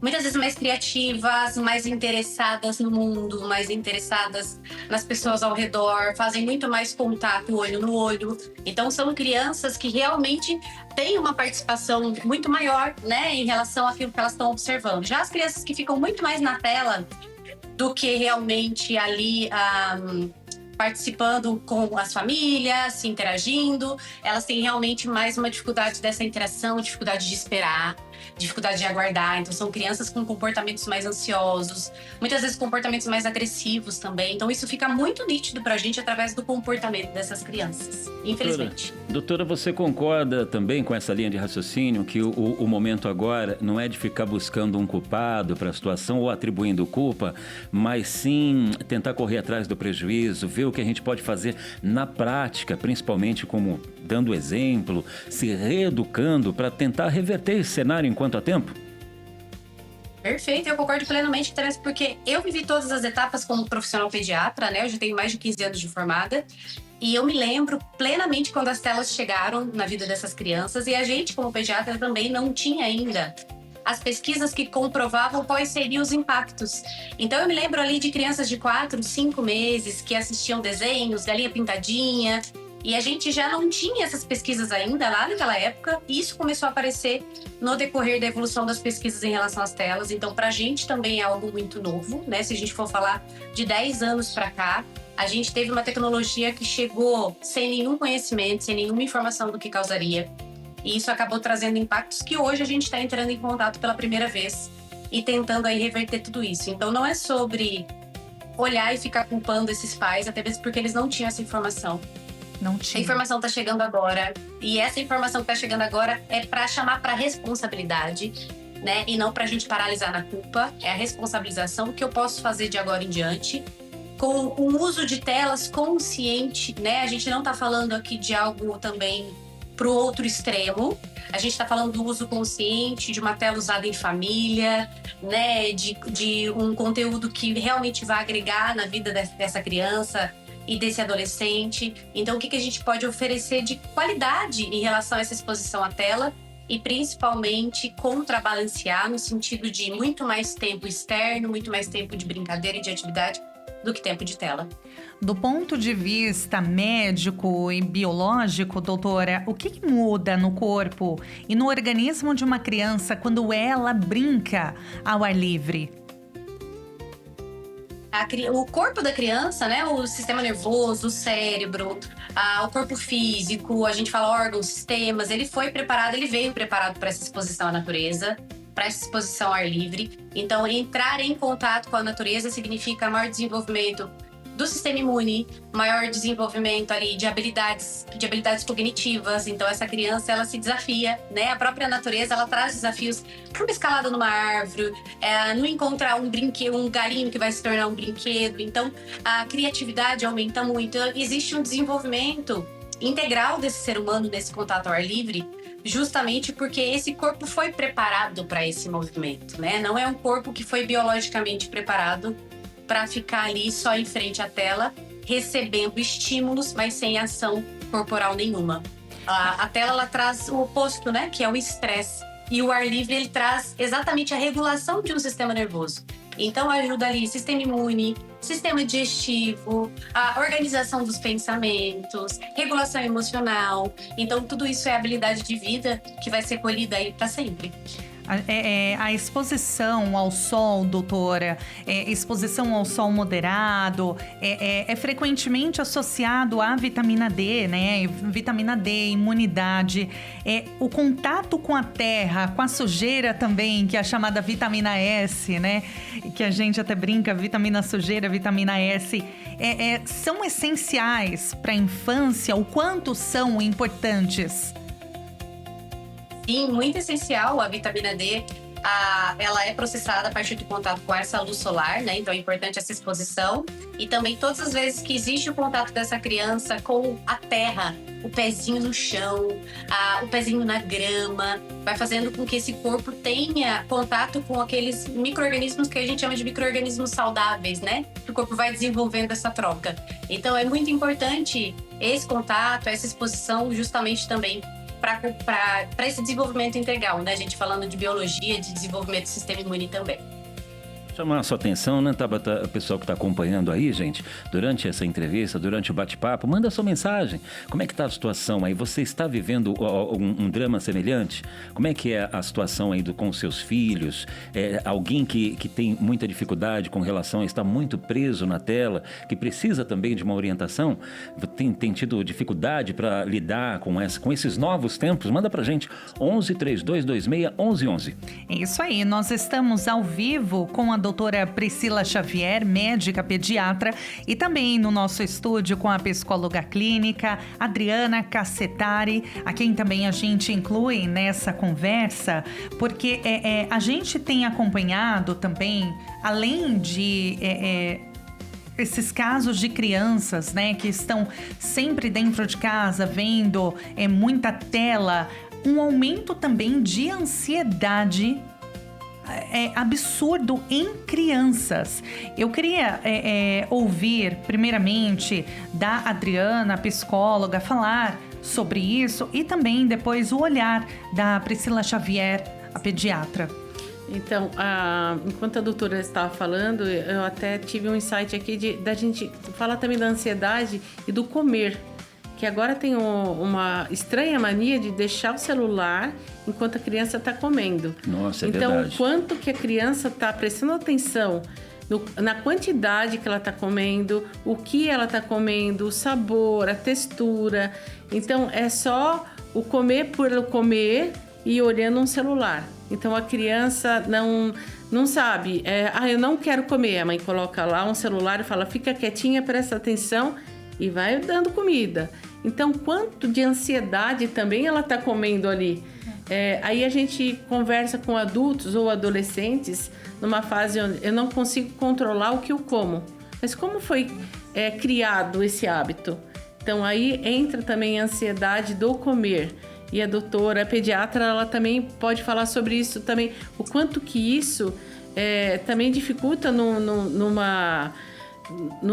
muitas vezes mais criativas, mais interessadas no mundo, mais interessadas nas pessoas ao redor, fazem muito mais contato olho no olho. Então são crianças que realmente têm uma participação muito maior, né, em relação àquilo que elas estão observando. Já as crianças que ficam muito mais na tela do que realmente ali participando com as famílias, se interagindo, elas têm realmente mais uma dificuldade dessa interação, dificuldade de esperar, dificuldade de aguardar. Então são crianças com comportamentos mais ansiosos, muitas vezes comportamentos mais agressivos também. Então isso fica muito nítido pra gente através do comportamento dessas crianças, infelizmente. Doutora, você concorda também com essa linha de raciocínio que o momento agora não é de ficar buscando um culpado para a situação ou atribuindo culpa, mas sim tentar correr atrás do prejuízo, ver o que a gente pode fazer na prática, principalmente como dando exemplo, se reeducando para tentar reverter esse cenário enquanto há tempo? Perfeito, eu concordo plenamente, Teresa, porque eu vivi todas as etapas como profissional pediatra, né? Eu já tenho mais de 15 anos de formada. E eu me lembro plenamente quando as telas chegaram na vida dessas crianças e a gente, como pediatra, também não tinha ainda as pesquisas que comprovavam quais seriam os impactos. Então eu me lembro ali de crianças de 4, 5 meses que assistiam desenhos, Galinha Pintadinha, e a gente já não tinha essas pesquisas ainda lá naquela época, e isso começou a aparecer no decorrer da evolução das pesquisas em relação às telas. Então pra gente também é algo muito novo, né? Se a gente for falar de 10 anos pra cá, a gente teve uma tecnologia que chegou sem nenhum conhecimento, sem nenhuma informação do que causaria. E isso acabou trazendo impactos que hoje a gente está entrando em contato pela primeira vez e tentando aí reverter tudo isso. Então não é sobre olhar e ficar culpando esses pais, até mesmo porque eles não tinham essa informação. Não tinha. A informação está chegando agora. E essa informação que está chegando agora é para chamar para responsabilidade, né? E não para a gente paralisar na culpa. É a responsabilização que eu posso fazer de agora em diante. Com o uso de telas consciente, né? A gente não está falando aqui de algo também pro outro extremo. A gente está falando do uso consciente, de uma tela usada em família, né? De um conteúdo que realmente vai agregar na vida dessa criança e desse adolescente. Então, o que a gente pode oferecer de qualidade em relação a essa exposição à tela e, principalmente, contrabalancear no sentido de muito mais tempo externo, muito mais tempo de brincadeira e de atividade do que tempo de tela. Do ponto de vista médico e biológico, doutora, o que muda no corpo e no organismo de uma criança quando ela brinca ao ar livre? O corpo da criança, né, o sistema nervoso, o cérebro, o corpo físico, a gente fala órgãos, sistemas, ele veio preparado para essa exposição à natureza, para essa exposição ao ar livre. Então, entrar em contato com a natureza significa maior desenvolvimento do sistema imune, maior desenvolvimento ali de habilidades cognitivas. Então essa criança, ela se desafia, né? A própria natureza, ela traz desafios para uma escalada numa árvore, não encontrar um brinquedo, um galinho que vai se tornar um brinquedo. Então a criatividade aumenta muito. Existe um desenvolvimento integral desse ser humano nesse contato ao ar livre, justamente porque esse corpo foi preparado para esse movimento, né? Não é um corpo que foi biologicamente preparado para ficar ali só em frente à tela, recebendo estímulos, mas sem ação corporal nenhuma. A tela, ela traz o oposto, né? Que é o estresse. E o ar livre, ele traz exatamente a regulação de um sistema nervoso. Então, ajuda ali sistema imune, sistema digestivo, a organização dos pensamentos, regulação emocional. Então, tudo isso é habilidade de vida que vai ser colhida aí para sempre. A exposição ao sol, doutora, exposição ao sol moderado, é frequentemente associado à vitamina D, né? Vitamina D, imunidade. O contato com a terra, com a sujeira também, que é a chamada vitamina S, né? Que a gente até brinca, vitamina sujeira, vitamina S. São essenciais para a infância? O quanto são importantes? Sim, muito essencial. A vitamina D, ela é processada a partir do contato com essa luz solar, né? Então é importante essa exposição. E também todas as vezes que existe o contato dessa criança com a terra, o pezinho no chão, o pezinho na grama, vai fazendo com que esse corpo tenha contato com aqueles micro-organismos que a gente chama de micro-organismos saudáveis, né? O corpo vai desenvolvendo essa troca. Então é muito importante esse contato, essa exposição justamente também para esse desenvolvimento integral, né? A gente falando de biologia, de desenvolvimento do sistema imune também. Chamar a sua atenção, né, Tabata, o pessoal que está acompanhando aí, gente, durante essa entrevista, durante o bate-papo, manda sua mensagem. Como é que está a situação aí? Você está vivendo um drama semelhante? Como é que é a situação aí com os seus filhos? Alguém que tem muita dificuldade com relação a estar muito preso na tela, que precisa também de uma orientação? Tem tido dificuldade para lidar com esses novos tempos? Manda pra gente, 11 3226 1111. É isso aí, nós estamos ao vivo com a doutora Priscila Xavier, médica pediatra, e também no nosso estúdio com a psicóloga clínica Adriana Cassetari, a quem também a gente inclui nessa conversa, porque a gente tem acompanhado também, além de esses casos de crianças, né, que estão sempre dentro de casa vendo muita tela, um aumento também de ansiedade absurdo em crianças. Eu queria ouvir, primeiramente, da Adriana, a psicóloga, falar sobre isso e também depois o olhar da Priscila Xavier, a pediatra. Então, enquanto a doutora estava falando, eu até tive um insight aqui da gente falar também da ansiedade e do comer, que agora tem uma estranha mania de deixar o celular enquanto a criança está comendo. Nossa, é então, verdade. O quanto que a criança está prestando atenção na quantidade que ela está comendo, o que ela está comendo, o sabor, a textura. Então, é só o comer por comer e olhando um celular. Então, a criança não sabe. Eu não quero comer. A mãe coloca lá um celular e fala, fica quietinha, presta atenção e vai dando comida. Então, quanto de ansiedade também ela está comendo ali. Aí a gente conversa com adultos ou adolescentes numa fase onde eu não consigo controlar o que eu como. Mas como foi criado esse hábito? Então, aí entra também a ansiedade do comer. E a doutora, a pediatra, ela também pode falar sobre isso também. O quanto que isso também dificulta no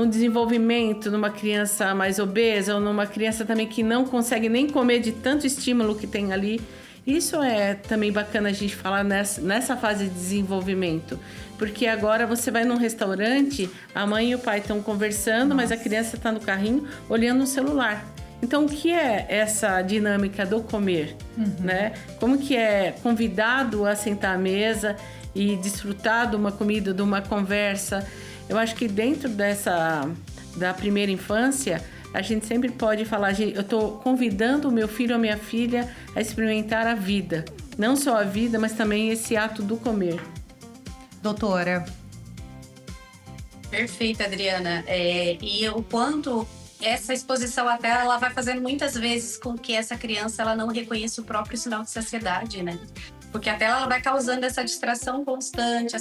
desenvolvimento, numa criança mais obesa ou numa criança também que não consegue nem comer de tanto estímulo que tem ali. Isso é também bacana a gente falar nessa fase de desenvolvimento. Porque agora você vai num restaurante, a mãe e o pai estão conversando, mas a criança está no carrinho olhando o celular. Então, o que é essa dinâmica do comer, né? Como que é convidado a sentar à mesa e desfrutar de uma comida, de uma conversa? Eu acho que dentro da primeira infância, a gente sempre pode falar, eu estou convidando o meu filho ou a minha filha a experimentar a vida. Não só a vida, mas também esse ato do comer. Doutora. Perfeito, Adriana. E o quanto essa exposição à tela, ela vai fazendo muitas vezes com que essa criança ela não reconheça o próprio sinal de saciedade, né? Porque a tela ela vai causando essa distração constante,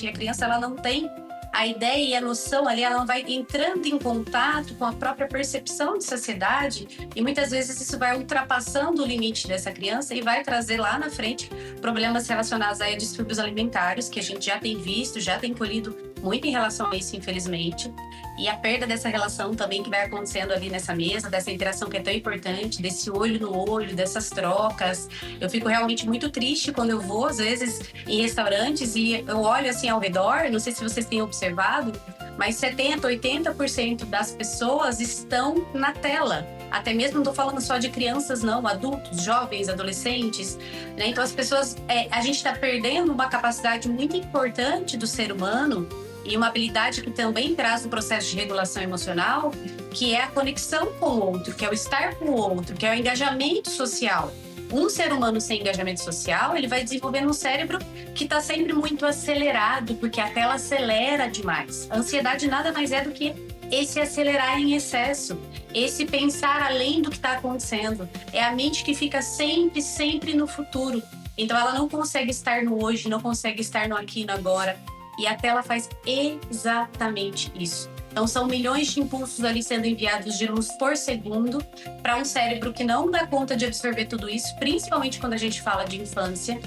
e a criança ela não tem a ideia e a noção ali, ela não vai entrando em contato com a própria percepção de saciedade e muitas vezes isso vai ultrapassando o limite dessa criança e vai trazer lá na frente problemas relacionados a distúrbios alimentares, que a gente já tem visto, já tem colhido muito em relação a isso, infelizmente. E a perda dessa relação também que vai acontecendo ali nessa mesa, dessa interação que é tão importante, desse olho no olho, dessas trocas. Eu fico realmente muito triste quando eu vou, às vezes, em restaurantes e eu olho assim ao redor, não sei se vocês têm observado, mas 70%, 80% das pessoas estão na tela. Até mesmo não estou falando só de crianças, não, adultos, jovens, adolescentes, né? Então as pessoas, a gente está perdendo uma capacidade muito importante do ser humano e uma habilidade que também traz um processo de regulação emocional, que é a conexão com o outro, que é o estar com o outro, que é o engajamento social. Um ser humano sem engajamento social, ele vai desenvolvendo um cérebro que está sempre muito acelerado, porque a tela acelera demais. A ansiedade nada mais é do que esse acelerar em excesso, esse pensar além do que está acontecendo. É a mente que fica sempre, sempre no futuro. Então ela não consegue estar no hoje, não consegue estar no aqui e no agora. E a tela faz exatamente isso. Então são milhões de impulsos ali sendo enviados de luz por segundo para um cérebro que não dá conta de absorver tudo isso, principalmente quando a gente fala de infância,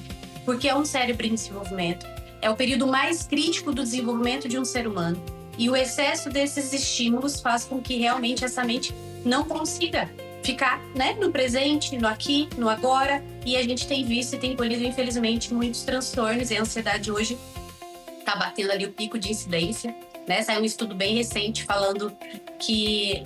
porque é um cérebro em desenvolvimento. É o período mais crítico do desenvolvimento de um ser humano. E o excesso desses estímulos faz com que realmente essa mente não consiga ficar, né, no presente, no aqui, no agora. E a gente tem visto e tem colhido, infelizmente, muitos transtornos. E a ansiedade hoje está batendo ali o pico de incidência, né? Saiu um estudo bem recente falando que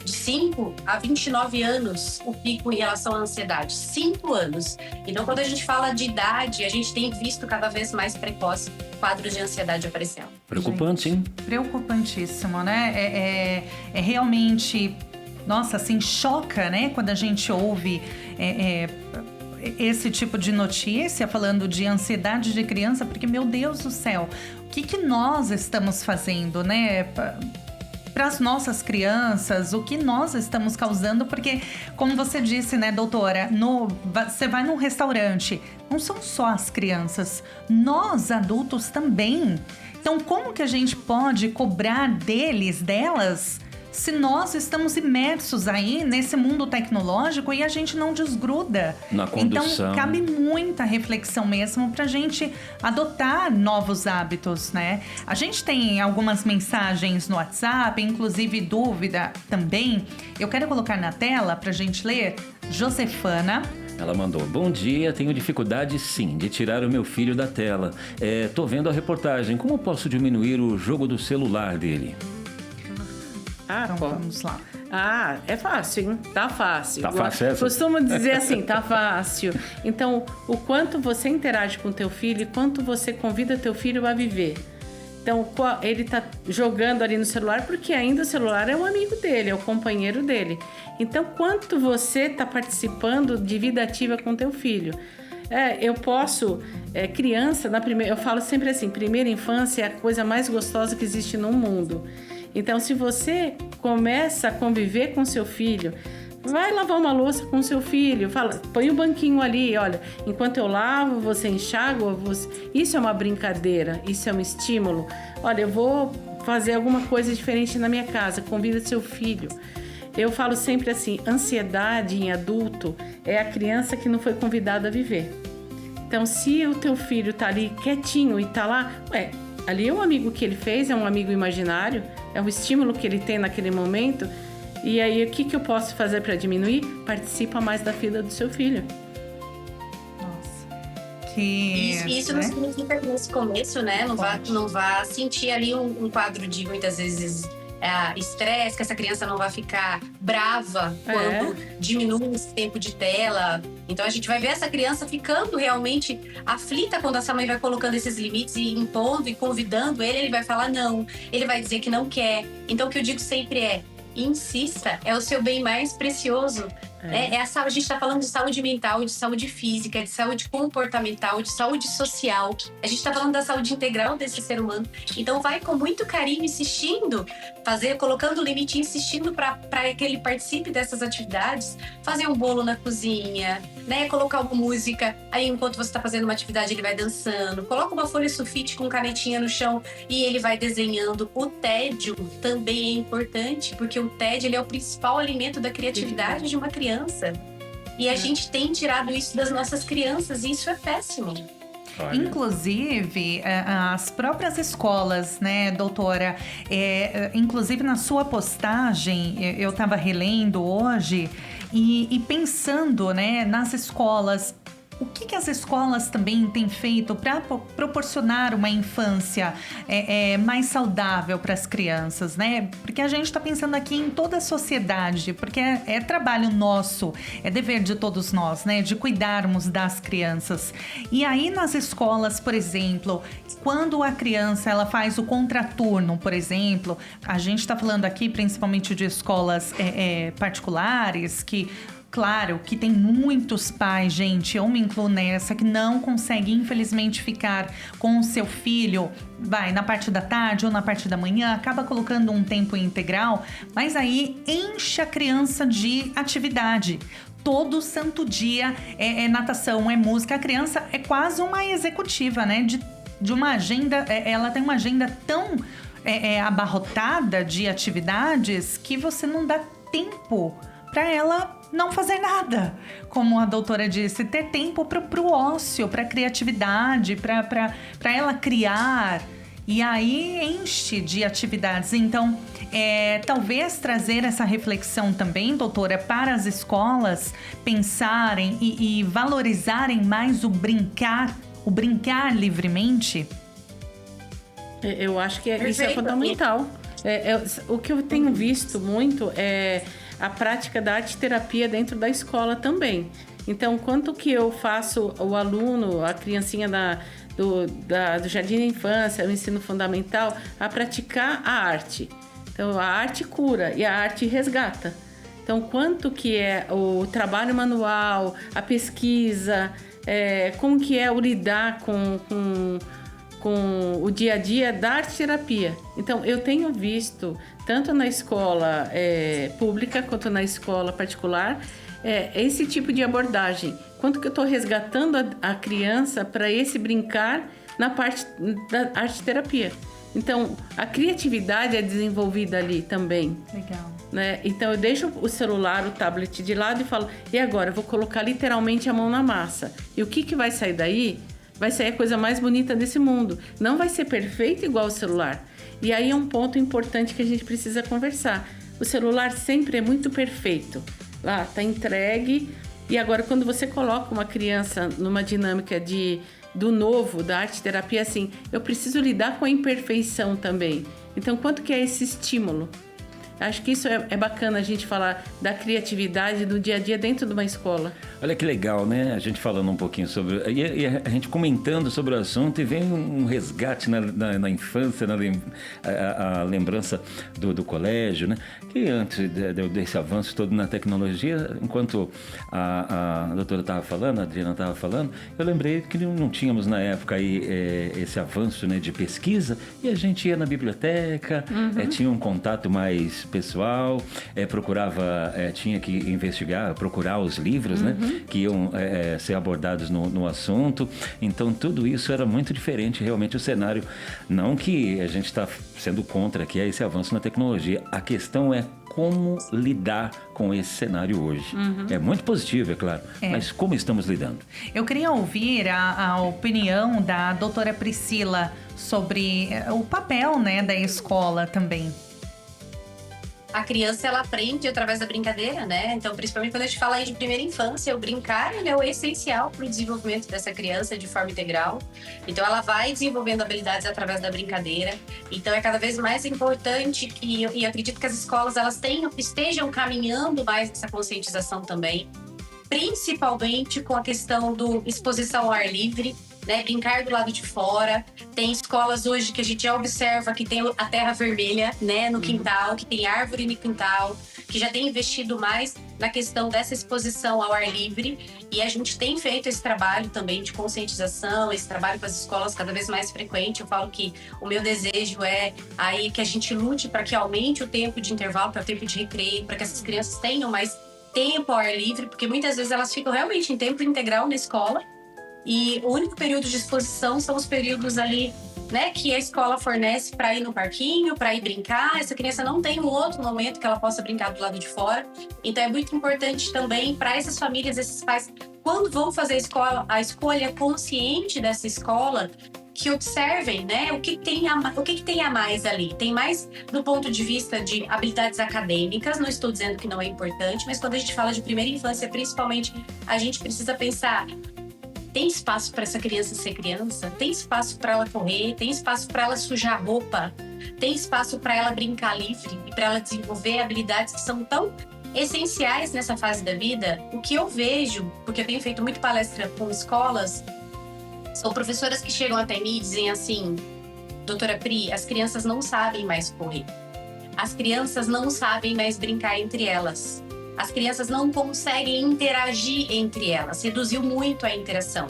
de 5 a 29 anos o pico em relação à ansiedade. 5 anos. Então, quando a gente fala de idade, a gente tem visto cada vez mais precoce quadros de ansiedade aparecendo. Preocupante, hein? Preocupantíssimo, né? É realmente... Nossa, assim, choca, né? Quando a gente ouve esse tipo de notícia falando de ansiedade de criança, porque, meu Deus do céu, o que nós estamos fazendo, né? Para as nossas crianças, o que nós estamos causando, porque, como você disse, né, doutora, você vai num restaurante, não são só as crianças, nós adultos também. Então, como que a gente pode cobrar delas, se nós estamos imersos aí nesse mundo tecnológico e a gente não desgruda? Na condução. Então, cabe muita reflexão mesmo pra gente adotar novos hábitos, né? A gente tem algumas mensagens no WhatsApp, inclusive dúvida também. Eu quero colocar na tela pra gente ler. Josefana. Ela mandou: bom dia, tenho dificuldade sim de tirar o meu filho da tela. Tô vendo a reportagem, como posso diminuir o jogo do celular dele? Então, vamos lá. É fácil, hein? Tá fácil. Tá fácil essa? Costumo dizer assim, tá fácil. Então, o quanto você interage com teu filho e quanto você convida teu filho a viver. Então, ele tá jogando ali no celular porque ainda o celular é um amigo dele, é o companheiro dele. Então, quanto você tá participando de vida ativa com teu filho? Eu posso... criança, eu falo sempre assim, primeira infância é a coisa mais gostosa que existe no mundo. Então, se você começa a conviver com seu filho, vai lavar uma louça com seu filho, põe um banquinho ali, olha, enquanto eu lavo, você enxágua, isso é uma brincadeira, isso é um estímulo. Olha, eu vou fazer alguma coisa diferente na minha casa, convida seu filho. Eu falo sempre assim, ansiedade em adulto é a criança que não foi convidada a viver. Então, se o teu filho tá ali quietinho e tá lá, ali é um amigo que ele fez, é um amigo imaginário, é um estímulo que ele tem naquele momento. E aí, o que eu posso fazer para diminuir? Participa mais da vida do seu filho. Nossa. Isso não significa que nesse começo, né, não vá sentir ali um quadro de, muitas vezes, estresse, que essa criança não vai ficar brava quando diminui esse tempo de tela. Então a gente vai ver essa criança ficando realmente aflita quando essa mãe vai colocando esses limites e impondo e convidando ele vai falar não, ele vai dizer que não quer. Então o que eu digo sempre insista, é o seu bem mais precioso. A gente está falando de saúde mental, de saúde física, de saúde comportamental, de saúde social. A gente está falando da saúde integral desse ser humano. Então vai com muito carinho insistindo, colocando o limite, insistindo para que ele participe dessas atividades. Fazer um bolo na cozinha, né? Colocar uma música. Aí enquanto você está fazendo uma atividade, ele vai dançando. Coloca uma folha sulfite com canetinha no chão e ele vai desenhando. O tédio também é importante, porque o tédio ele é o principal alimento da criatividade de uma criança. E a gente tem tirado isso das nossas crianças e isso é péssimo. Olha. Inclusive, as próprias escolas, né, doutora? Inclusive, na sua postagem, eu estava relendo hoje e pensando, né, nas escolas. O que as escolas também têm feito para proporcionar uma infância mais saudável para as crianças, né? Porque a gente está pensando aqui em toda a sociedade, porque é trabalho nosso, é dever de todos nós, né? De cuidarmos das crianças. E aí nas escolas, por exemplo, quando a criança ela faz o contraturno, por exemplo, a gente está falando aqui principalmente de escolas particulares que... Claro que tem muitos pais, gente, eu me incluo nessa, que não consegue, infelizmente, ficar com o seu filho, na parte da tarde ou na parte da manhã, acaba colocando um tempo integral, mas aí enche a criança de atividade. Todo santo dia é natação, é música. A criança é quase uma executiva, né? De uma agenda, ela tem uma agenda tão abarrotada de atividades que você não dá tempo para ela não fazer nada, como a doutora disse, ter tempo para o ócio, para criatividade, para ela criar. E aí enche de atividades. Então, talvez trazer essa reflexão também, doutora, para as escolas pensarem e valorizarem mais o brincar livremente. Eu acho que isso é Perfeito. fundamental. O que eu tenho visto muito é a prática da arte-terapia dentro da escola também. Então, quanto que eu faço o aluno, a criancinha do jardim da infância, o ensino fundamental, a praticar a arte. Então, a arte cura e a arte resgata. Então, quanto que é o trabalho manual, a pesquisa, como que é o lidar com o dia a dia da arte-terapia. Então, eu tenho visto, tanto na escola pública quanto na escola particular, esse tipo de abordagem. Quanto que eu estou resgatando a criança para esse brincar na parte da arte-terapia. Então, a criatividade é desenvolvida ali também. Legal. Né? Então, eu deixo o celular, o tablet de lado e falo, e agora? Eu vou colocar literalmente a mão na massa. E o que vai sair daí? Vai sair a coisa mais bonita desse mundo. Não vai ser perfeito igual o celular. E aí é um ponto importante que a gente precisa conversar. O celular sempre é muito perfeito. Lá, tá entregue. E agora, quando você coloca uma criança numa dinâmica do novo, da arte-terapia, assim, eu preciso lidar com a imperfeição também. Então, quanto que é esse estímulo? Acho que isso é bacana a gente falar da criatividade do dia a dia dentro de uma escola. Olha que legal, né? A gente falando um pouquinho sobre... E a gente comentando sobre o assunto e vem um resgate na infância, a lembrança do colégio, né? Que antes desse avanço todo na tecnologia, enquanto a doutora estava falando, a Adriana estava falando, eu lembrei que não tínhamos na época aí esse avanço, né, de pesquisa, e a gente ia na biblioteca, tinha um contato mais pessoal, tinha que investigar, procurar os livros, né, que iam ser abordados no assunto. Então, tudo isso era muito diferente, realmente, o cenário. Não que a gente está sendo contra que é esse avanço na tecnologia. A questão é como lidar com esse cenário hoje. É muito positivo, é claro, mas como estamos lidando? Eu queria ouvir a opinião da doutora Priscila sobre o papel, né, da escola também. A criança, ela aprende através da brincadeira, né? Então, principalmente quando a gente fala aí de primeira infância, o brincar, ele é o essencial para o desenvolvimento dessa criança de forma integral. Então, ela vai desenvolvendo habilidades através da brincadeira. Então, é cada vez mais importante e acredito que as escolas, elas estejam caminhando mais nessa conscientização também. Principalmente com a questão do exposição ao ar livre, né, brincar do lado de fora. Tem escolas hoje que a gente já observa que tem a terra vermelha, né, no quintal, que tem árvore no quintal, que já tem investido mais na questão dessa exposição ao ar livre. E a gente tem feito esse trabalho também de conscientização, esse trabalho com as escolas cada vez mais frequente. Eu falo que o meu desejo é aí que a gente lute para que aumente o tempo de intervalo, para o tempo de recreio, para que essas crianças tenham mais tempo ao ar livre, porque muitas vezes elas ficam realmente em tempo integral na escola. E o único período de exposição são os períodos ali, né, que a escola fornece para ir no parquinho, para ir brincar. Essa criança não tem um outro momento que ela possa brincar do lado de fora. Então é muito importante também para essas famílias, esses pais, quando vão fazer a escolha consciente dessa escola, que observem, né, o que tem a mais ali. Tem mais do ponto de vista de habilidades acadêmicas, não estou dizendo que não é importante, mas quando a gente fala de primeira infância, principalmente, a gente precisa pensar: tem espaço para essa criança ser criança? Tem espaço para ela correr? Tem espaço para ela sujar roupa? Tem espaço para ela brincar livre e para ela desenvolver habilidades que são tão essenciais nessa fase da vida? O que eu vejo, porque eu tenho feito muito palestra com escolas, são professoras que chegam até mim e dizem assim: doutora Pri, as crianças não sabem mais correr. As crianças não sabem mais brincar entre elas. As crianças não conseguem interagir entre elas, reduziu muito a interação.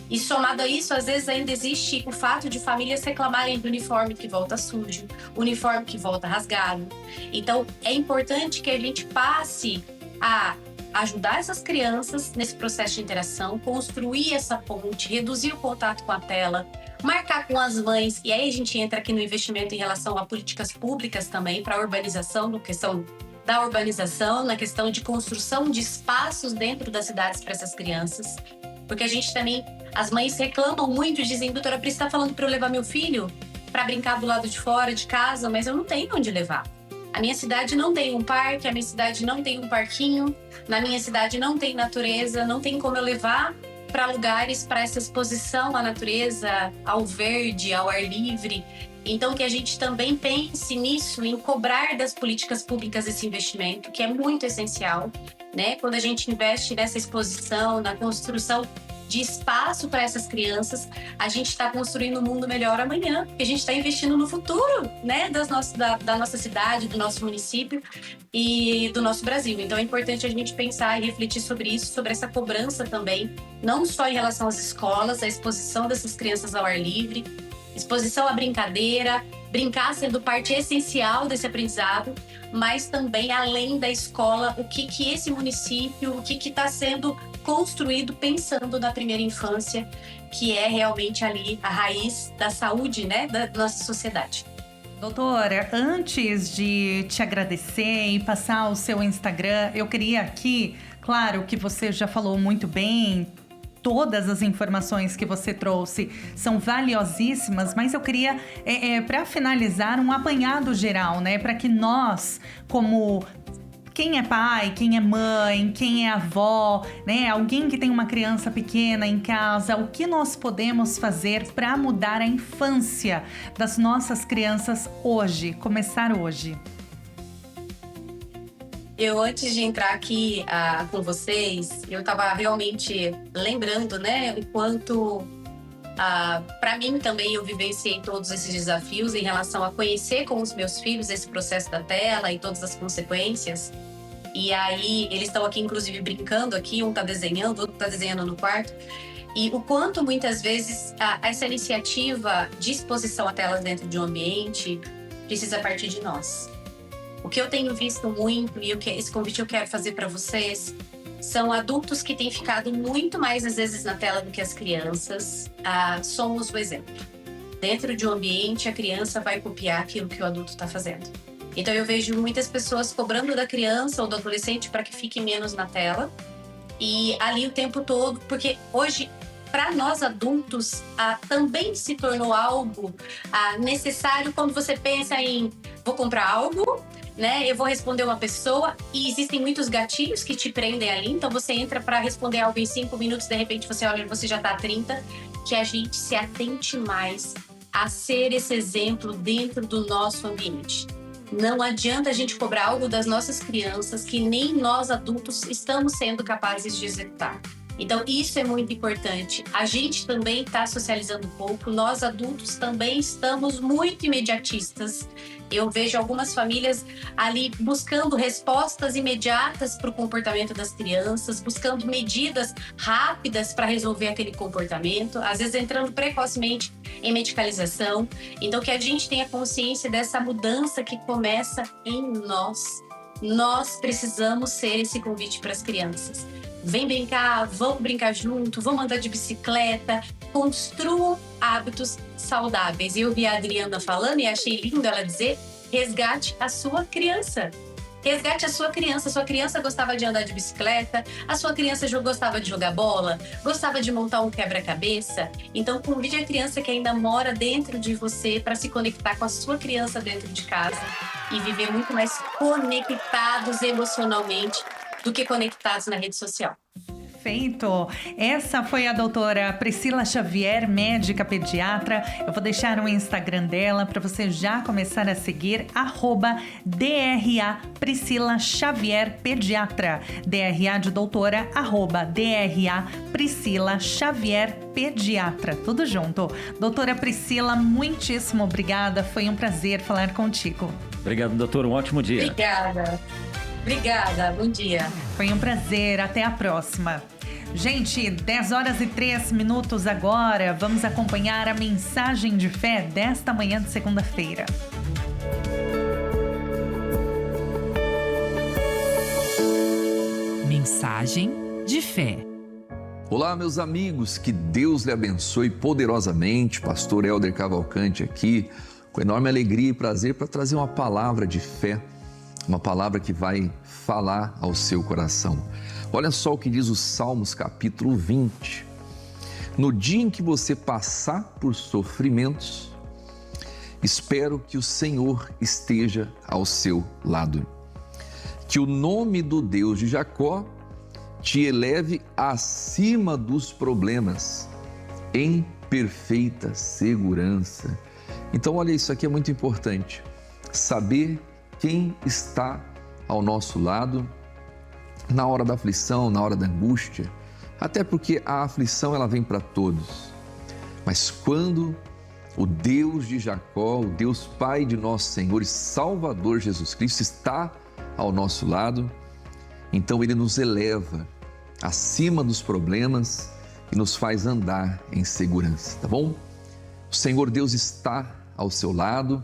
E somado a isso, às vezes ainda existe o fato de famílias reclamarem do uniforme que volta sujo, uniforme que volta rasgado. Então, é importante que a gente passe a ajudar essas crianças nesse processo de interação, construir essa ponte, reduzir o contato com a tela, marcar com as mães. E aí a gente entra aqui no investimento em relação a políticas públicas também para a urbanização, no questão da urbanização, na questão de construção de espaços dentro das cidades para essas crianças. Porque a gente também, as mães reclamam muito, dizem: doutora Pri, você está falando para eu levar meu filho para brincar do lado de fora de casa, mas eu não tenho onde levar. A minha cidade não tem um parque, a minha cidade não tem um parquinho, na minha cidade não tem natureza, não tem como eu levar para lugares para essa exposição à natureza, ao verde, ao ar livre. Então, que a gente também pense nisso, em cobrar das políticas públicas esse investimento, que é muito essencial, né? Quando a gente investe nessa exposição, na construção de espaço para essas crianças, a gente está construindo um mundo melhor amanhã, porque a gente está investindo no futuro, né, da nossa cidade, do nosso município e do nosso Brasil. Então é importante a gente pensar e refletir sobre isso, sobre essa cobrança também, não só em relação às escolas, a exposição dessas crianças ao ar livre, exposição à brincadeira, brincar sendo parte essencial desse aprendizado, mas também além da escola, o que esse município, o que está sendo construído pensando na primeira infância, que é realmente ali a raiz da saúde, né, da nossa sociedade. Doutora, antes de te agradecer e passar o seu Instagram, eu queria aqui, claro que você já falou muito bem, todas as informações que você trouxe são valiosíssimas, mas eu queria, para finalizar, um apanhado geral, né, para que nós, como quem é pai, quem é mãe, quem é avó, né? Alguém que tem uma criança pequena em casa, o que nós podemos fazer para mudar a infância das nossas crianças hoje, começar hoje? Eu, antes de entrar aqui com vocês, eu estava realmente lembrando, né, o quanto, para mim também, eu vivenciei todos esses desafios em relação a conhecer com os meus filhos esse processo da tela e todas as consequências. E aí, eles estão aqui, inclusive, brincando aqui, um está desenhando, outro está desenhando no quarto. E o quanto, muitas vezes, essa iniciativa de exposição a telas dentro de um ambiente precisa partir de nós. O que eu tenho visto muito, e esse convite eu quero fazer para vocês, são adultos que têm ficado muito mais, às vezes, na tela do que as crianças. Somos o exemplo. Dentro de um ambiente, a criança vai copiar aquilo que o adulto está fazendo. Então, eu vejo muitas pessoas cobrando da criança ou do adolescente para que fique menos na tela. E ali o tempo todo, porque hoje, para nós adultos, também se tornou algo necessário quando você pensa em vou comprar algo, né? Eu vou responder uma pessoa, e existem muitos gatilhos que te prendem ali. Então, você entra para responder algo em 5 minutos, de repente você olha e você já está a 30. Que a gente se atente mais a ser esse exemplo dentro do nosso ambiente. Não adianta a gente cobrar algo das nossas crianças que nem nós adultos estamos sendo capazes de executar. Então, isso é muito importante. A gente também está socializando pouco, nós adultos também estamos muito imediatistas. Eu vejo algumas famílias ali buscando respostas imediatas para o comportamento das crianças, buscando medidas rápidas para resolver aquele comportamento, às vezes entrando precocemente em medicalização. Então, que a gente tenha consciência dessa mudança que começa em nós. Nós precisamos ser esse convite para as crianças. Vem brincar, vamos brincar junto, vamos andar de bicicleta, construam hábitos saudáveis. E eu vi a Adriana falando e achei lindo ela dizer, resgate a sua criança. Resgate a sua criança gostava de andar de bicicleta, a sua criança gostava de jogar bola, gostava de montar um quebra-cabeça. Então, convide a criança que ainda mora dentro de você para se conectar com a sua criança dentro de casa e viver muito mais conectados emocionalmente do que conectados na rede social. Perfeito! Essa foi a doutora Priscila Xavier, médica pediatra. Eu vou deixar o Instagram dela para você já começar a seguir, @DRA Priscila Xavier Pediatra. DRA de doutora, @DRA Priscila Xavier Pediatra. Tudo junto. Doutora Priscila, muitíssimo obrigada. Foi um prazer falar contigo. Obrigado, doutor. Um ótimo dia. Obrigada, bom dia. Foi um prazer, até a próxima. Gente, 10h03 agora, vamos acompanhar a mensagem de fé desta manhã de segunda-feira. Mensagem de fé. Olá, meus amigos, que Deus lhe abençoe poderosamente. Pastor Helder Cavalcante aqui, com enorme alegria e prazer para trazer uma palavra de fé, uma palavra que vai falar ao seu coração. Olha só o que diz o Salmos capítulo 20. No dia em que você passar por sofrimentos, Espero que o Senhor esteja ao seu lado. Que o nome do Deus de Jacó te eleve acima dos problemas, em perfeita segurança. Então, olha, isso aqui é muito importante. Saber quem está ao nosso lado na hora da aflição, na hora da angústia. Até porque a aflição ela vem para todos. Mas quando o Deus de Jacó, o Deus Pai de nosso Senhor e Salvador Jesus Cristo está ao nosso lado, então Ele nos eleva acima dos problemas e nos faz andar em segurança, tá bom? O Senhor Deus está ao seu lado,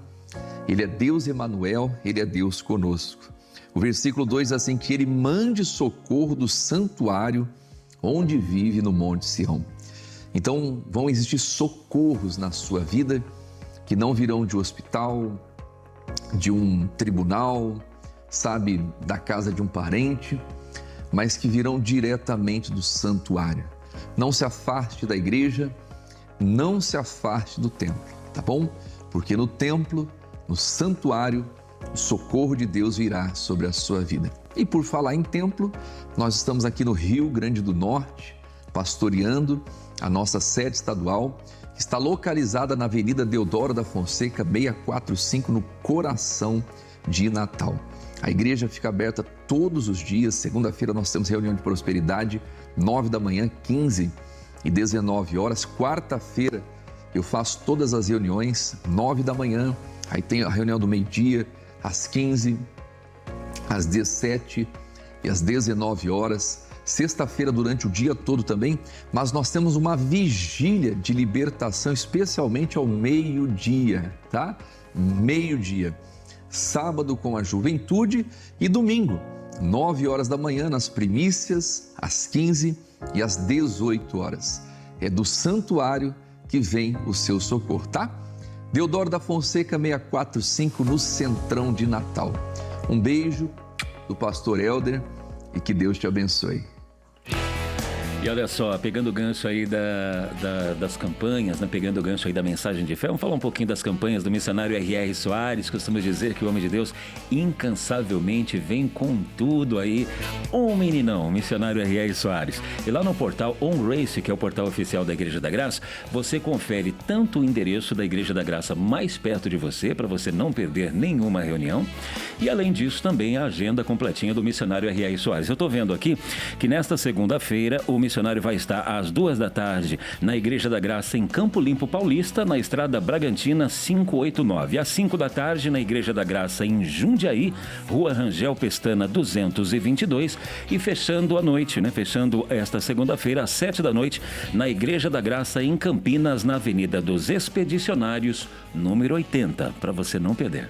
Ele é Deus Emanuel, Ele é Deus conosco. O versículo 2 diz assim, que Ele mande socorro do santuário onde vive no Monte Sião. Então vão existir socorros na sua vida que não virão de um hospital, de um tribunal, sabe, da casa de um parente, mas que virão diretamente do santuário. Não se afaste da igreja, não se afaste do templo, tá bom? Porque no templo, no santuário, o socorro de Deus virá sobre a sua vida. E por falar em templo, nós estamos aqui no Rio Grande do Norte, pastoreando a nossa sede estadual, que está localizada na Avenida Deodoro da Fonseca, 645, no coração de Natal. A igreja fica aberta todos os dias. Segunda-feira nós temos reunião de prosperidade, 9 da manhã, 15 e 19 horas. Quarta-feira eu faço todas as reuniões, 9 da manhã. Aí tem a reunião do meio-dia, às 15, às 17 e às 19 horas. Sexta-feira durante o dia todo também, mas nós temos uma vigília de libertação, especialmente ao meio-dia, tá? Meio-dia. Sábado com a juventude e domingo, 9 horas da manhã nas primícias, às 15 e às 18 horas. É do santuário que vem o seu socorro, tá? Deodoro da Fonseca 645 no centrão de Natal. Um beijo do pastor Helder e que Deus te abençoe. E olha só, pegando o gancho aí das campanhas, né? Pegando o gancho aí da mensagem de fé, vamos falar um pouquinho das campanhas do missionário R.R. Soares. Costuma dizer que o homem de Deus incansavelmente vem com tudo aí. Um meninão, o missionário R.R. Soares. E lá no portal On Race, que é o portal oficial da Igreja da Graça, você confere tanto o endereço da Igreja da Graça mais perto de você, para você não perder nenhuma reunião. E além disso, também a agenda completinha do missionário R.R. Soares. Eu estou vendo aqui que nesta segunda-feira o missionário vai estar às 14h na Igreja da Graça em Campo Limpo Paulista, na Estrada Bragantina 589. Às 17h na Igreja da Graça em Jundiaí, Rua Rangel Pestana 222. E fechando a noite, né? Fechando esta segunda-feira às 19h na Igreja da Graça em Campinas, na Avenida dos Expedicionários, número 80, para você não perder.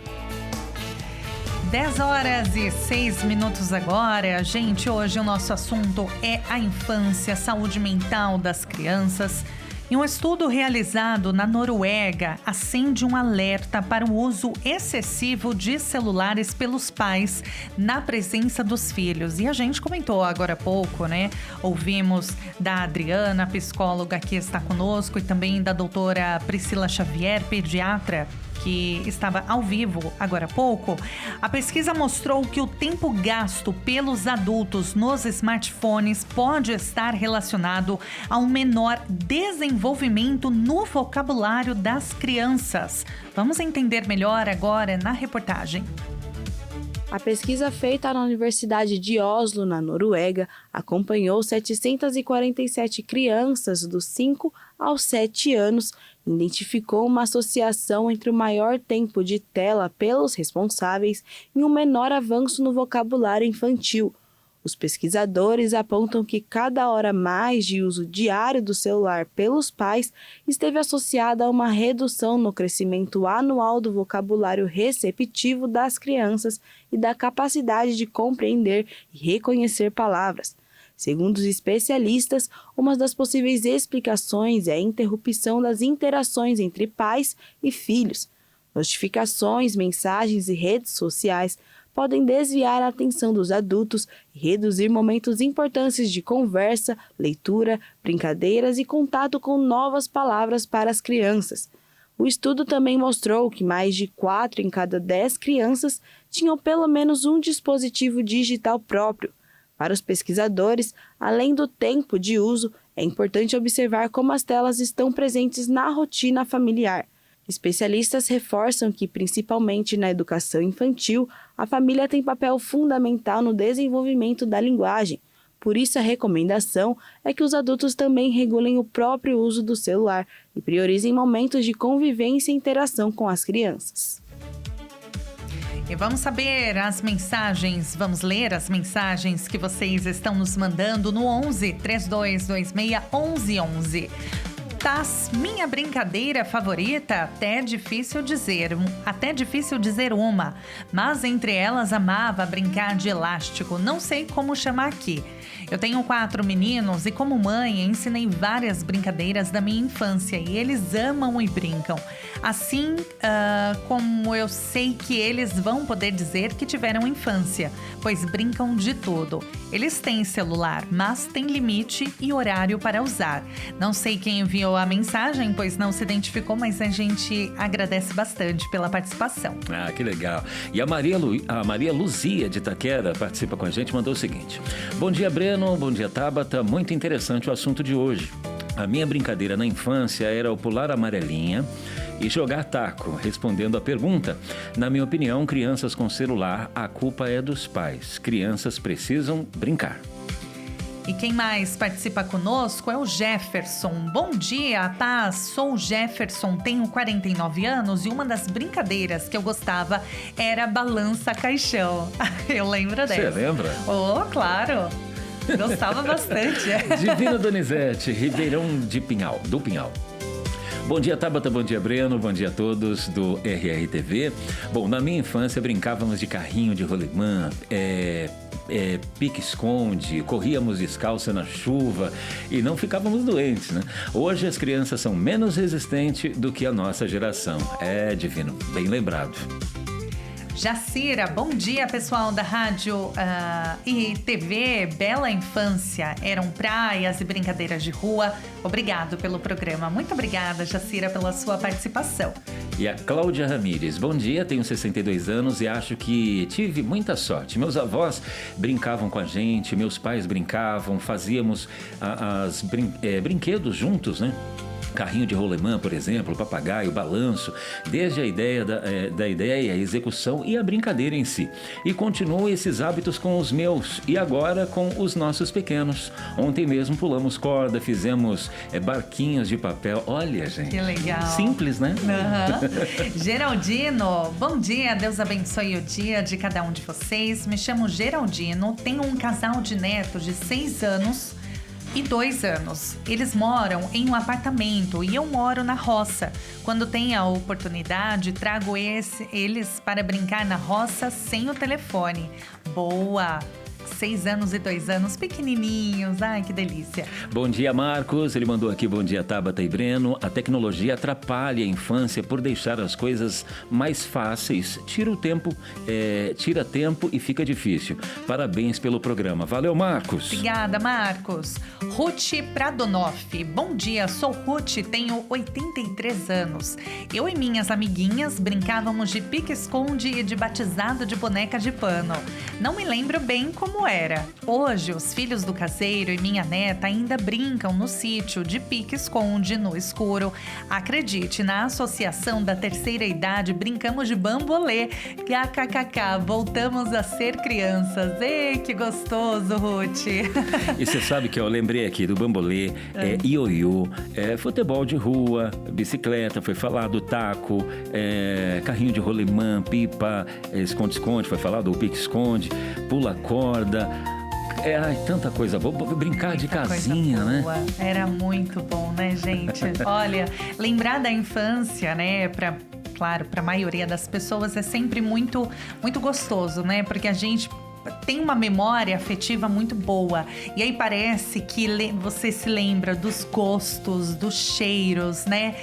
10h06 agora. Gente, hoje o nosso assunto é a infância, saúde mental das crianças. E um estudo realizado na Noruega acende um alerta para o uso excessivo de celulares pelos pais na presença dos filhos. E a gente comentou agora há pouco, né? Ouvimos da Adriana, psicóloga que está conosco, e também da doutora Priscila Xavier, pediatra, que estava ao vivo agora há pouco. A pesquisa mostrou que o tempo gasto pelos adultos nos smartphones pode estar relacionado a um menor desenvolvimento no vocabulário das crianças. Vamos entender melhor agora na reportagem. A pesquisa feita na Universidade de Oslo, na Noruega, acompanhou 747 crianças dos 5 aos 7 anos e identificou uma associação entre o maior tempo de tela pelos responsáveis e um menor avanço no vocabulário infantil. Os pesquisadores apontam que cada hora mais de uso diário do celular pelos pais esteve associada a uma redução no crescimento anual do vocabulário receptivo das crianças e da capacidade de compreender e reconhecer palavras. Segundo os especialistas, uma das possíveis explicações é a interrupção das interações entre pais e filhos. Notificações, mensagens e redes sociais podem desviar a atenção dos adultos e reduzir momentos importantes de conversa, leitura, brincadeiras e contato com novas palavras para as crianças. O estudo também mostrou que mais de 4 em cada 10 crianças tinham pelo menos um dispositivo digital próprio. Para os pesquisadores, além do tempo de uso, é importante observar como as telas estão presentes na rotina familiar. Especialistas reforçam que, principalmente na educação infantil, a família tem papel fundamental no desenvolvimento da linguagem. Por isso, a recomendação é que os adultos também regulem o próprio uso do celular e priorizem momentos de convivência e interação com as crianças. E vamos saber as mensagens, vamos ler as mensagens que vocês estão nos mandando no 11 3226 1111. Das minha brincadeira favorita, até difícil dizer uma, mas entre elas amava brincar de elástico, não sei como chamar aqui. Eu tenho 4 meninos e como mãe ensinei várias brincadeiras da minha infância e eles amam e brincam. Assim como eu sei que eles vão poder dizer que tiveram infância, pois brincam de tudo. Eles têm celular, mas tem limite e horário para usar. Não sei quem enviou a mensagem, pois não se identificou, mas a gente agradece bastante pela participação. Ah, que legal. E a Maria Luzia de Itaquera participa com a gente, mandou o seguinte: bom dia, Breno, bom dia, Tabata, muito interessante o assunto de hoje. A minha brincadeira na infância era o pular amarelinha e jogar taco. Respondendo à pergunta, na minha opinião, crianças com celular, a culpa é dos pais. Crianças precisam brincar. E quem mais participa conosco é o Jefferson. Bom dia, paz. Sou o Jefferson, tenho 49 anos e uma das brincadeiras que eu gostava era balança caixão. Eu lembro dessa. Você lembra? Oh, claro. Gostava bastante. Divina Donizete, Ribeirão do Pinhal. Bom dia, Tabata, bom dia, Breno, bom dia a todos do RRTV. Bom, na minha infância brincávamos de carrinho de rolimã, pique-esconde, corríamos descalça na chuva e não ficávamos doentes, né? Hoje as crianças são menos resistentes do que a nossa geração. É, Divino, bem lembrado. Jacira, bom dia, pessoal da rádio e TV Bela Infância. Eram praias e brincadeiras de rua. Obrigado pelo programa. Muito obrigada, Jacira, pela sua participação. E a Cláudia Ramires, bom dia, tenho 62 anos e acho que tive muita sorte. Meus avós brincavam com a gente, meus pais brincavam, fazíamos brinquedos juntos, né? Carrinho de rolemã, por exemplo, papagaio, balanço, desde a ideia da ideia, a execução e a brincadeira em si. E continuo esses hábitos com os meus e agora com os nossos pequenos. Ontem mesmo pulamos corda, fizemos barquinhos de papel. Olha, gente. Que legal. Simples, né? Uhum. Geraldino, bom dia, Deus abençoe o dia de cada um de vocês. Me chamo Geraldino, tenho um casal de netos de 6 anos e 2 anos. Eles moram em um apartamento e eu moro na roça. Quando tenho a oportunidade, trago eles para brincar na roça sem o telefone. Boa! 6 anos e 2 anos, pequenininhos. Ai, que delícia. Bom dia, Marcos. Ele mandou aqui, bom dia, Tabata e Breno. A tecnologia atrapalha a infância por deixar as coisas mais fáceis. Tira tempo e fica difícil. Parabéns pelo programa. Valeu, Marcos. Obrigada, Marcos. Ruth Pradonoff. Bom dia, sou Ruth, tenho 83 anos. Eu e minhas amiguinhas brincávamos de pique-esconde e de batizado de boneca de pano. Não me lembro bem como era. Hoje, os filhos do caseiro e minha neta ainda brincam no sítio de pique-esconde no escuro. Acredite, na associação da terceira idade brincamos de bambolê. KKKK, voltamos a ser crianças. Ei, que gostoso, Ruth. E você sabe que eu lembrei aqui do bambolê, ioiô, futebol de rua, bicicleta, foi falado, taco, carrinho de rolimã, pipa, esconde-esconde, foi falado, o pique-esconde, pula corda. Tanta coisa boa. Brincar de casinha, né? Era muito bom, né, gente? Olha, lembrar da infância, né, claro, para a maioria das pessoas é sempre muito, muito gostoso, né? Porque a gente tem uma memória afetiva muito boa. E aí parece que você se lembra dos gostos, dos cheiros, né?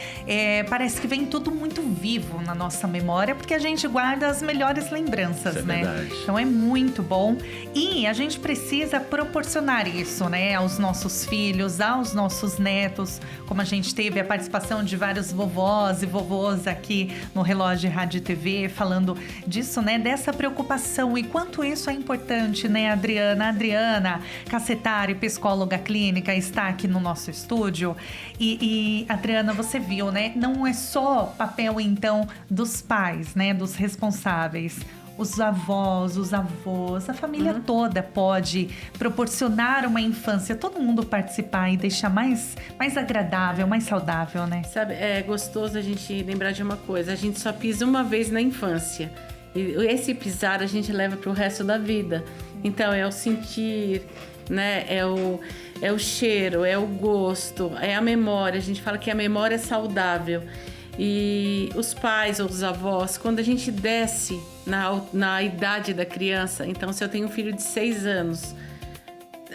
Parece que vem tudo muito vivo na nossa memória, porque a gente guarda as melhores lembranças, né? Verdade. Então é muito bom. E a gente precisa proporcionar isso, né? Aos nossos filhos, aos nossos netos. Como a gente teve a participação de vários vovós e vovôs aqui no Relógio Rádio e TV, falando disso, né? Dessa preocupação e quanto isso é importante, né, Adriana? A Adriana Cassetari, psicóloga clínica, está aqui no nosso estúdio. E Adriana, você viu, né? Não é só papel, então, dos pais, né? Dos responsáveis. Os avós, os avós, a família toda pode proporcionar uma infância, todo mundo participar e deixar mais agradável, mais saudável, né? Sabe, é gostoso a gente lembrar de uma coisa, a gente só pisa uma vez na infância. E esse pisar a gente leva para o resto da vida. Então é o sentir, né? É o cheiro, é o gosto, é a memória. A gente fala que a memória é saudável. E os pais ou os avós, quando a gente desce na idade da criança, então se eu tenho um filho de 6 anos,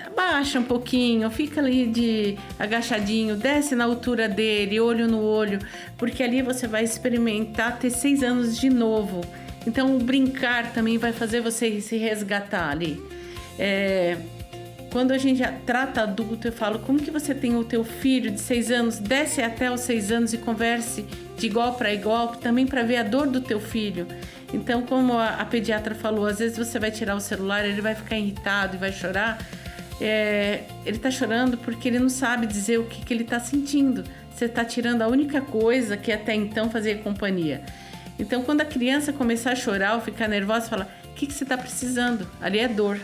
abaixa um pouquinho, fica ali agachadinho, desce na altura dele, olho no olho, porque ali você vai experimentar ter 6 anos de novo. Então o brincar também vai fazer você se resgatar ali. Quando a gente já trata adulto, eu falo, como que você tem o teu filho de 6 anos, desce até os 6 anos e converse de igual para igual, também para ver a dor do teu filho. Então, como a pediatra falou, às vezes você vai tirar o celular, ele vai ficar irritado e vai chorar. Ele tá chorando porque ele não sabe dizer o que ele tá sentindo. Você tá tirando a única coisa que até então fazia companhia. Então, quando a criança começar a chorar ou ficar nervosa, fala, o que você tá precisando? Ali é dor.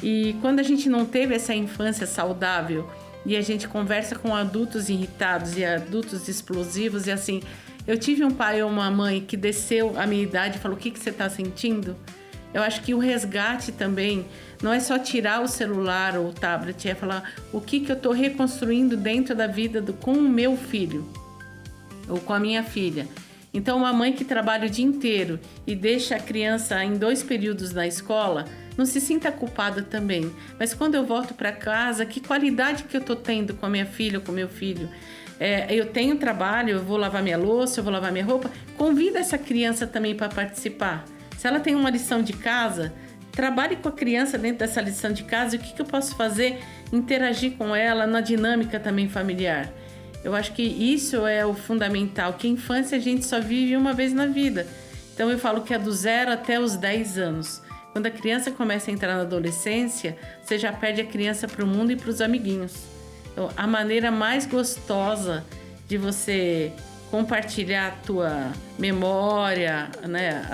E quando a gente não teve essa infância saudável e a gente conversa com adultos irritados e adultos explosivos e assim, eu tive um pai ou uma mãe que desceu a minha idade e falou, o que você está sentindo? Eu acho que o resgate também não é só tirar o celular ou o tablet, é falar o que eu estou reconstruindo dentro da vida com o meu filho ou com a minha filha. Então, uma mãe que trabalha o dia inteiro e deixa a criança em 2 períodos na escola, não se sinta culpada também. Mas quando eu volto para casa, que qualidade que eu estou tendo com a minha filha ou com o meu filho? Eu tenho trabalho, eu vou lavar minha louça, eu vou lavar minha roupa. Convida essa criança também para participar. Se ela tem uma lição de casa, trabalhe com a criança dentro dessa lição de casa. E o que eu posso fazer? Interagir com ela na dinâmica também familiar. Eu acho que isso é o fundamental, que a infância a gente só vive uma vez na vida. Então eu falo que é do 0 até os 10 anos. Quando a criança começa a entrar na adolescência, você já perde a criança para o mundo e para os amiguinhos. Então, a maneira mais gostosa de você compartilhar a tua memória, né,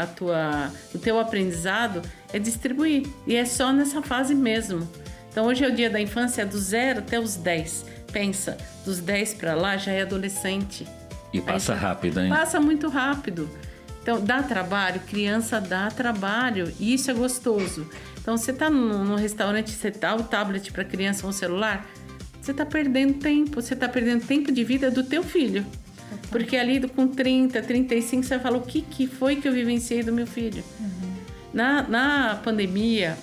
o teu aprendizado, é distribuir. E é só nessa fase mesmo. Então hoje é o dia da infância, é do 0 até os 10. Pensa, dos 10 para lá já é adolescente. E passa rápido, hein? Passa muito rápido. Então, dá trabalho, criança dá trabalho, e isso é gostoso. Então, você tá num restaurante, você dá o tablet para criança ou um celular, você tá perdendo tempo, de vida do teu filho. Porque ali com 30, 35, você fala, o que foi que eu vivenciei do meu filho? Na pandemia,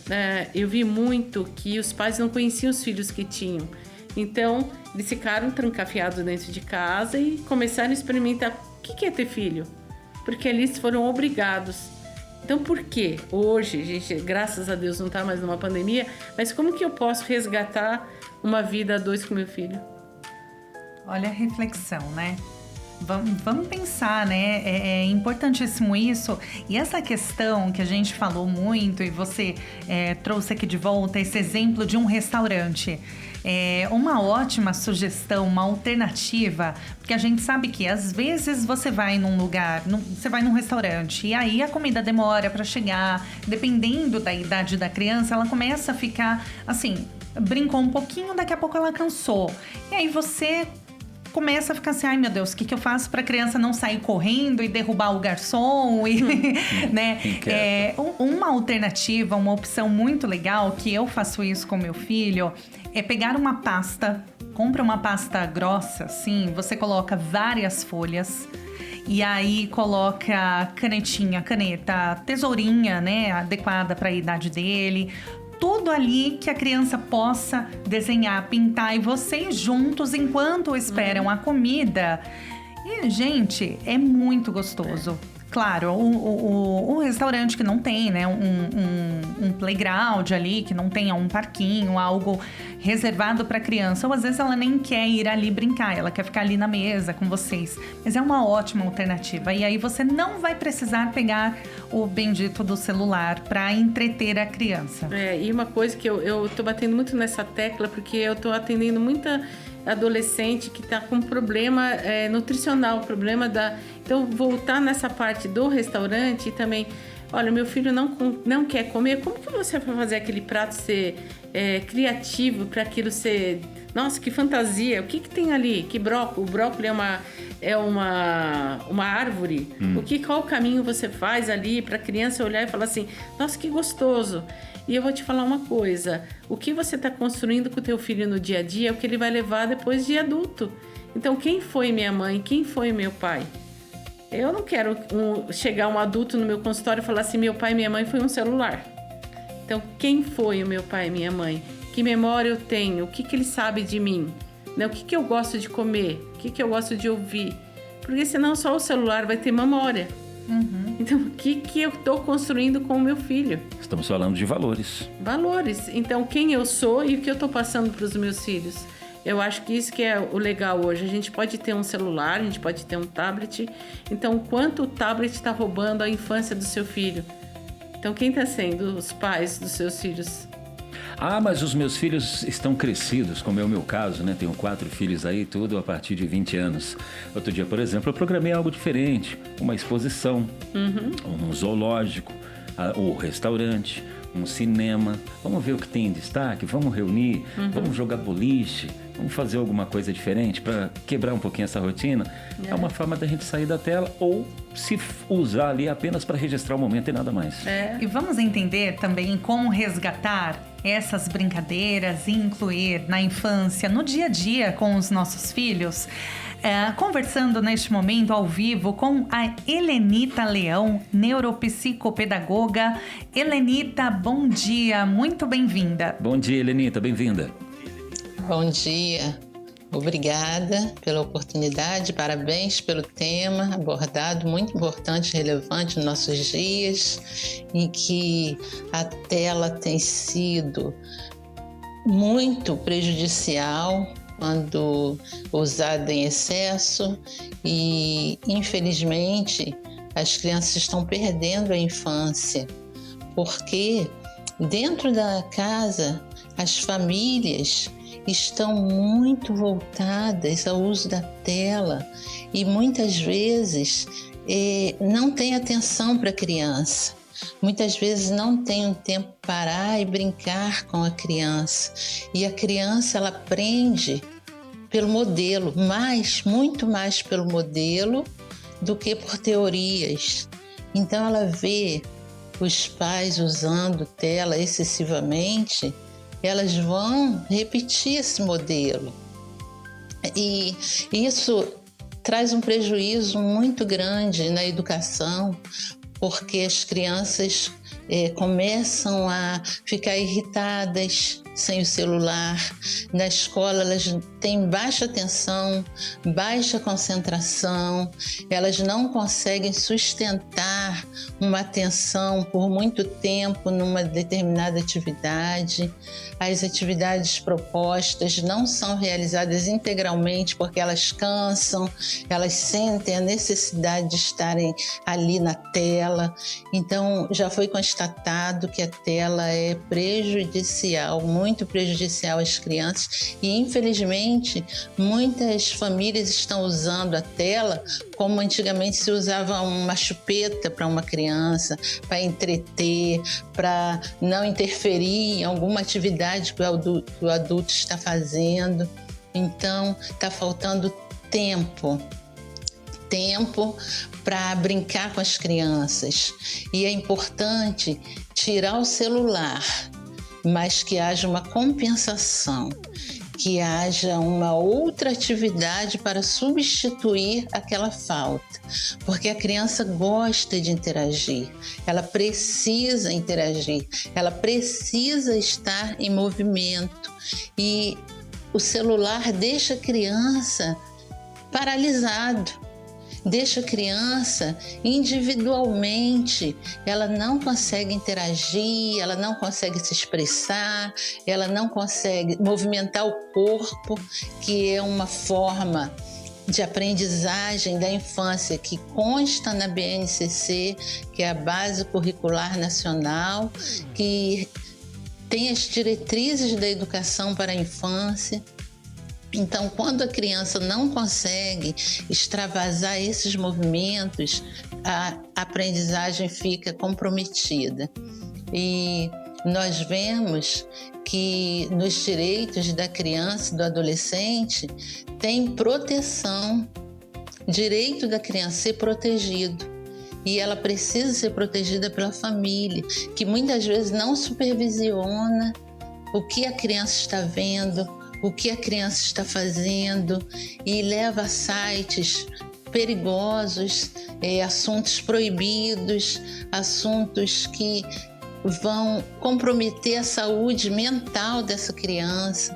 eu vi muito que os pais não conheciam os filhos que tinham. Então, eles ficaram trancafiados dentro de casa e começaram a experimentar o que é ter filho. Porque eles foram obrigados. Então, por quê? Hoje, gente, graças a Deus, não está mais numa pandemia, mas como que eu posso resgatar uma vida a 2 com meu filho? Olha a reflexão, né? Vamos pensar, né? É importantíssimo isso. E essa questão que a gente falou muito e você trouxe aqui de volta, esse exemplo de um restaurante. É uma ótima sugestão, uma alternativa, porque a gente sabe que às vezes você vai num lugar, você vai num restaurante e aí a comida demora para chegar, dependendo da idade da criança, ela começa a ficar assim, brincou um pouquinho, daqui a pouco ela cansou. E aí você começa a ficar assim, ai meu Deus, o que eu faço para a criança não sair correndo e derrubar o garçom? E, né? Uma alternativa, uma opção muito legal, que eu faço isso com meu filho, é pegar uma pasta, compra uma pasta grossa, assim, você coloca várias folhas e aí coloca caneta, tesourinha, né, adequada para a idade dele. Tudo ali que a criança possa desenhar, pintar, e vocês juntos enquanto esperam a comida. E, gente, é muito gostoso. Claro, o restaurante que não tem, né, um playground ali, que não tenha um parquinho, algo reservado para criança. Ou às vezes ela nem quer ir ali brincar, ela quer ficar ali na mesa com vocês. Mas é uma ótima alternativa. E aí você não vai precisar pegar o bendito do celular para entreter a criança. E uma coisa que eu tô batendo muito nessa tecla, porque eu tô atendendo muita adolescente que está com problema nutricional, Então, voltar nessa parte do restaurante e também, olha, meu filho não quer comer, como que você vai fazer aquele prato ser criativo para aquilo ser... Nossa, que fantasia! O que tem ali? Que brócolis? O brócolis é uma árvore? Qual caminho você faz ali para a criança olhar e falar assim, nossa, que gostoso! E eu vou te falar uma coisa, o que você está construindo com o teu filho no dia a dia é o que ele vai levar depois de adulto. Então, quem foi minha mãe? Quem foi meu pai? Eu não quero chegar um adulto no meu consultório e falar assim, meu pai e minha mãe foi um celular. Então, quem foi o meu pai e minha mãe? Que memória eu tenho? O que ele sabe de mim? Né? O que eu gosto de comer? O que eu gosto de ouvir? Porque senão só o celular vai ter memória. Então, o que eu estou construindo com o meu filho? Estamos falando de valores. Valores. Então, quem eu sou e o que eu estou passando para os meus filhos. Eu acho que isso que é o legal hoje. A gente pode ter um celular, a gente pode ter um tablet. Então, quanto o tablet está roubando a infância do seu filho? Então, quem está sendo os pais dos seus filhos? Mas os meus filhos estão crescidos, como é o meu caso, né? Tenho 4 filhos aí, tudo a partir de 20 anos. Outro dia, por exemplo, eu programei algo diferente. Uma exposição, um zoológico, o restaurante, um cinema. Vamos ver o que tem em destaque, vamos reunir, vamos jogar boliche, vamos fazer alguma coisa diferente para quebrar um pouquinho essa rotina. É uma forma da gente sair da tela ou se usar ali apenas para registrar o momento e nada mais. E vamos entender também como resgatar essas brincadeiras e incluir na infância, no dia a dia com os nossos filhos. Conversando neste momento ao vivo com a Helenita Leão, neuropsicopedagoga. Helenita, bom dia, muito bem-vinda. Bom dia, Helenita, bem-vinda. Bom dia, obrigada pela oportunidade, parabéns pelo tema abordado, muito importante e relevante nos nossos dias, em que a tela tem sido muito prejudicial quando usada em excesso e, infelizmente, as crianças estão perdendo a infância, porque dentro da casa as famílias estão muito voltadas ao uso da tela e muitas vezes não tem atenção para a criança. Muitas vezes não tem um tempo para parar e brincar com a criança. E a criança, ela aprende pelo modelo, muito mais pelo modelo do que por teorias. Então ela vê os pais usando tela excessivamente, elas vão repetir esse modelo. E isso traz um prejuízo muito grande na educação, porque as crianças começam a ficar irritadas sem o celular. Na escola elas têm baixa atenção, baixa concentração, elas não conseguem sustentar uma atenção por muito tempo numa determinada atividade. As atividades propostas não são realizadas integralmente porque elas cansam, elas sentem a necessidade de estarem ali na tela. Então, já foi constatado que a tela é prejudicial, muito prejudicial às crianças e, infelizmente, muitas famílias estão usando a tela como antigamente se usava uma chupeta para uma criança, para entreter, para não interferir em alguma atividade que o adulto está fazendo. Então, está faltando tempo para brincar com as crianças. E é importante tirar o celular, mas que haja uma compensação, que haja uma outra atividade para substituir aquela falta, porque a criança gosta de interagir, ela precisa interagir, ela precisa estar em movimento, e o celular deixa a criança paralisado, deixa a criança individualmente, ela não consegue interagir, ela não consegue se expressar, ela não consegue movimentar o corpo, que é uma forma de aprendizagem da infância que consta na BNCC, que é a Base Curricular Nacional, que tem as diretrizes da educação para a infância. Então, quando a criança não consegue extravasar esses movimentos, a aprendizagem fica comprometida. E nós vemos que nos direitos da criança e do adolescente tem proteção, direito da criança ser protegido. E ela precisa ser protegida pela família, que muitas vezes não supervisiona o que a criança está vendo, o que a criança está fazendo, e leva a sites perigosos, assuntos proibidos, assuntos que vão comprometer a saúde mental dessa criança.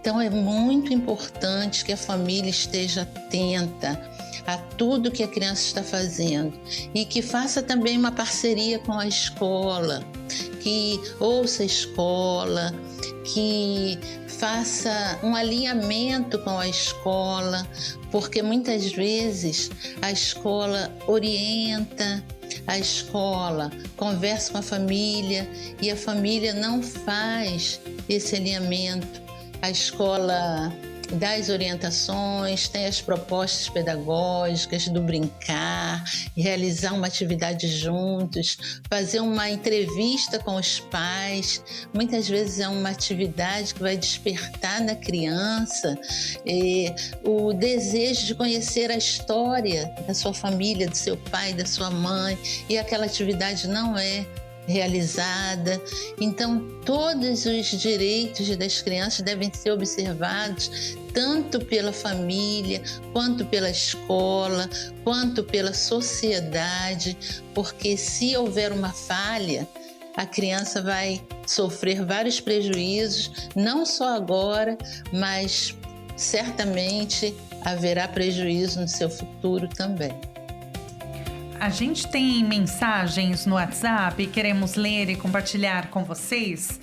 Então é muito importante que a família esteja atenta a tudo que a criança está fazendo e que faça também uma parceria com a escola, que ouça a escola, que faça um alinhamento com a escola, porque muitas vezes a escola orienta, a escola conversa com a família e a família não faz esse alinhamento. A escola dá as orientações, tem as propostas pedagógicas do brincar, realizar uma atividade juntos, fazer uma entrevista com os pais. Muitas vezes é uma atividade que vai despertar na criança o desejo de conhecer a história da sua família, do seu pai, da sua mãe, e aquela atividade não é realizada. Então, todos os direitos das crianças devem ser observados tanto pela família, quanto pela escola, quanto pela sociedade, porque se houver uma falha, a criança vai sofrer vários prejuízos, não só agora, mas certamente haverá prejuízo no seu futuro também. A gente tem mensagens no WhatsApp, queremos ler e compartilhar com vocês.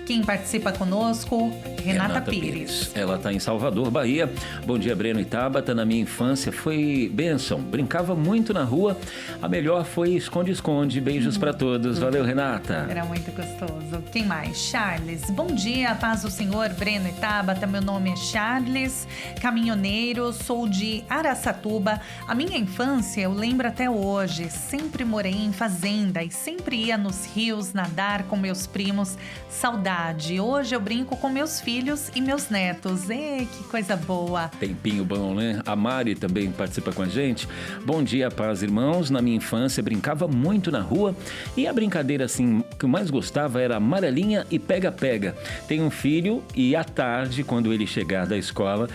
Quem participa conosco, Renata Pires. Ela está em Salvador, Bahia. Bom dia, Breno e Tabata. Na minha infância foi bênção. Brincava muito na rua. A melhor foi esconde-esconde. Beijos para todos. Valeu, Renata. Era muito gostoso. Quem mais? Charles. Bom dia, paz do Senhor, Breno e Tabata. Meu nome é Charles, caminhoneiro. Sou de Araçatuba. A minha infância eu lembro até hoje. Sempre morei em fazenda e sempre ia nos rios nadar com meus primos. Saudade. Hoje eu brinco com meus filhos e meus netos. Que coisa boa. Tempinho bom, né? A Mari também participa com a gente. Bom dia, paz, irmãos. Na minha infância brincava muito na rua e a brincadeira assim que eu mais gostava era amarelinha e pega-pega. Tenho um filho e à tarde, quando ele chegar da escola,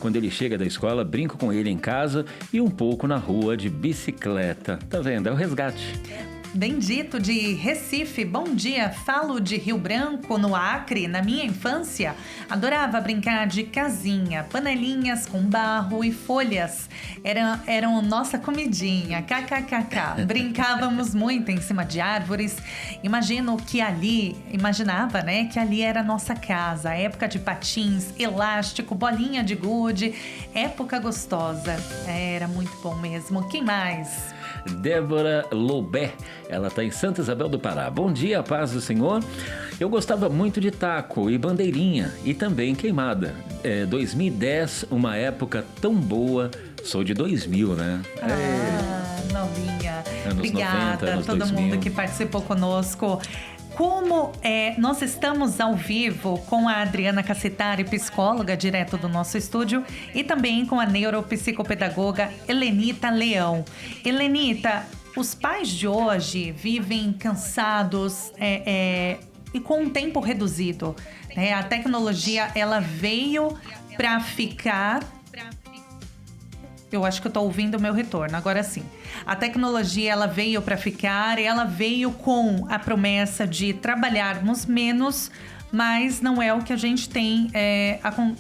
quando ele chega da escola, brinco com ele em casa e um pouco na rua de bicicleta. Tá vendo? É o resgate. Bendito de Recife, bom dia, falo de Rio Branco, no Acre. Na minha infância, adorava brincar de casinha, panelinhas com barro e folhas. Eram nossa comidinha, kkkk. Brincávamos muito em cima de árvores. Imaginava, né, que ali era a nossa casa. Época de patins, elástico, bolinha de gude, época gostosa. Era muito bom mesmo. Quem mais? Débora Lobé, ela está em Santa Isabel do Pará. Bom dia, paz do Senhor. Eu gostava muito de taco e bandeirinha e também queimada. 2010, uma época tão boa. Sou de 2000, né? Novinha. Anos Obrigada 90, anos a todo 2000. mundo que participou conosco. Como nós estamos ao vivo com a Adriana Cassitari, psicóloga, direto do nosso estúdio, e também com a neuropsicopedagoga Helenita Leão. Helenita, os pais de hoje vivem cansados, e com um tempo reduzido, né? A tecnologia, ela veio para ficar. Eu acho que eu tô ouvindo o meu retorno, agora sim. A tecnologia, ela veio para ficar, ela veio com a promessa de trabalharmos menos, mas não é o que a gente tem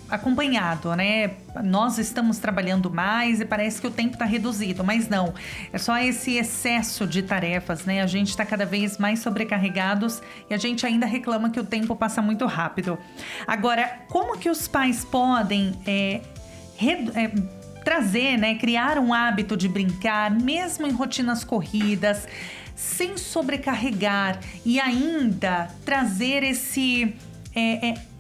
acompanhado, né? Nós estamos trabalhando mais e parece que o tempo está reduzido, mas não. É só esse excesso de tarefas, né? A gente está cada vez mais sobrecarregados e a gente ainda reclama que o tempo passa muito rápido. Agora, como que os pais podem trazer, né? Criar um hábito de brincar, mesmo em rotinas corridas, sem sobrecarregar e ainda trazer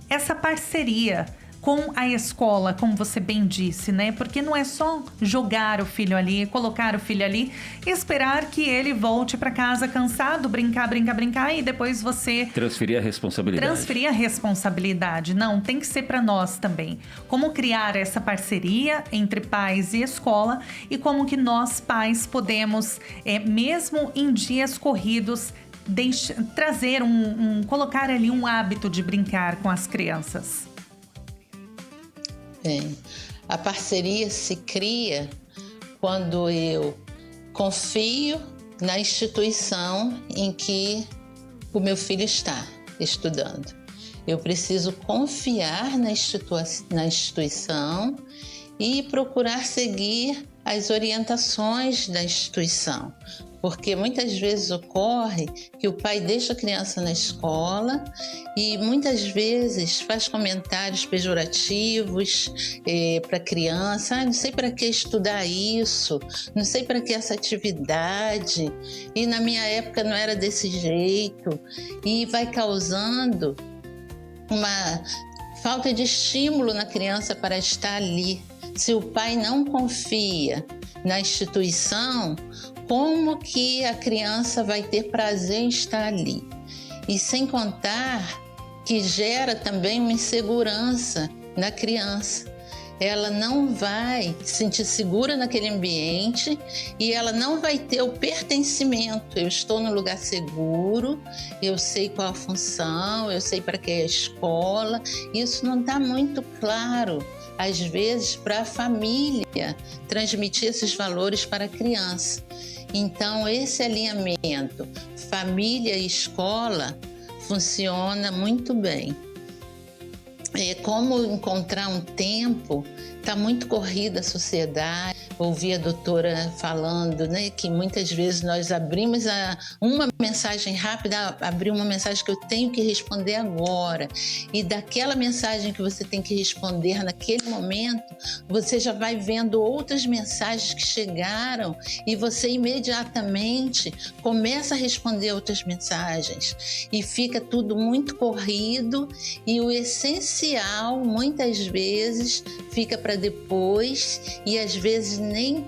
essa parceria com a escola, como você bem disse, né? Porque não é só jogar o filho ali, colocar o filho ali e esperar que ele volte para casa cansado, brincar e depois você transferir a responsabilidade. Não, tem que ser para nós também. Como criar essa parceria entre pais e escola e como que nós pais podemos, mesmo em dias corridos, trazer colocar ali um hábito de brincar com as crianças. Bem, a parceria se cria quando eu confio na instituição em que o meu filho está estudando. Eu preciso confiar na instituição e procurar seguir as orientações da instituição. Porque muitas vezes ocorre que o pai deixa a criança na escola e muitas vezes faz comentários pejorativos para a criança. Não sei para que estudar isso, não sei para que essa atividade. E na minha época não era desse jeito. E vai causando uma falta de estímulo na criança para estar ali. Se o pai não confia na instituição, como que a criança vai ter prazer em estar ali? E sem contar que gera também uma insegurança na criança. Ela não vai se sentir segura naquele ambiente e ela não vai ter o pertencimento. Eu estou num lugar seguro, eu sei qual a função, eu sei para que é a escola. Isso não está muito claro, às vezes, para a família transmitir esses valores para a criança. Então, esse alinhamento família e escola funciona muito bem. Como encontrar um tempo? Está muito corrida a sociedade. Ouvi a doutora falando, né, que muitas vezes nós abrimos uma mensagem rápida, abrir uma mensagem que eu tenho que responder agora. E daquela mensagem que você tem que responder naquele momento, você já vai vendo outras mensagens que chegaram e você imediatamente começa a responder outras mensagens. E fica tudo muito corrido e o essencial, muitas vezes, fica para depois e às vezes nem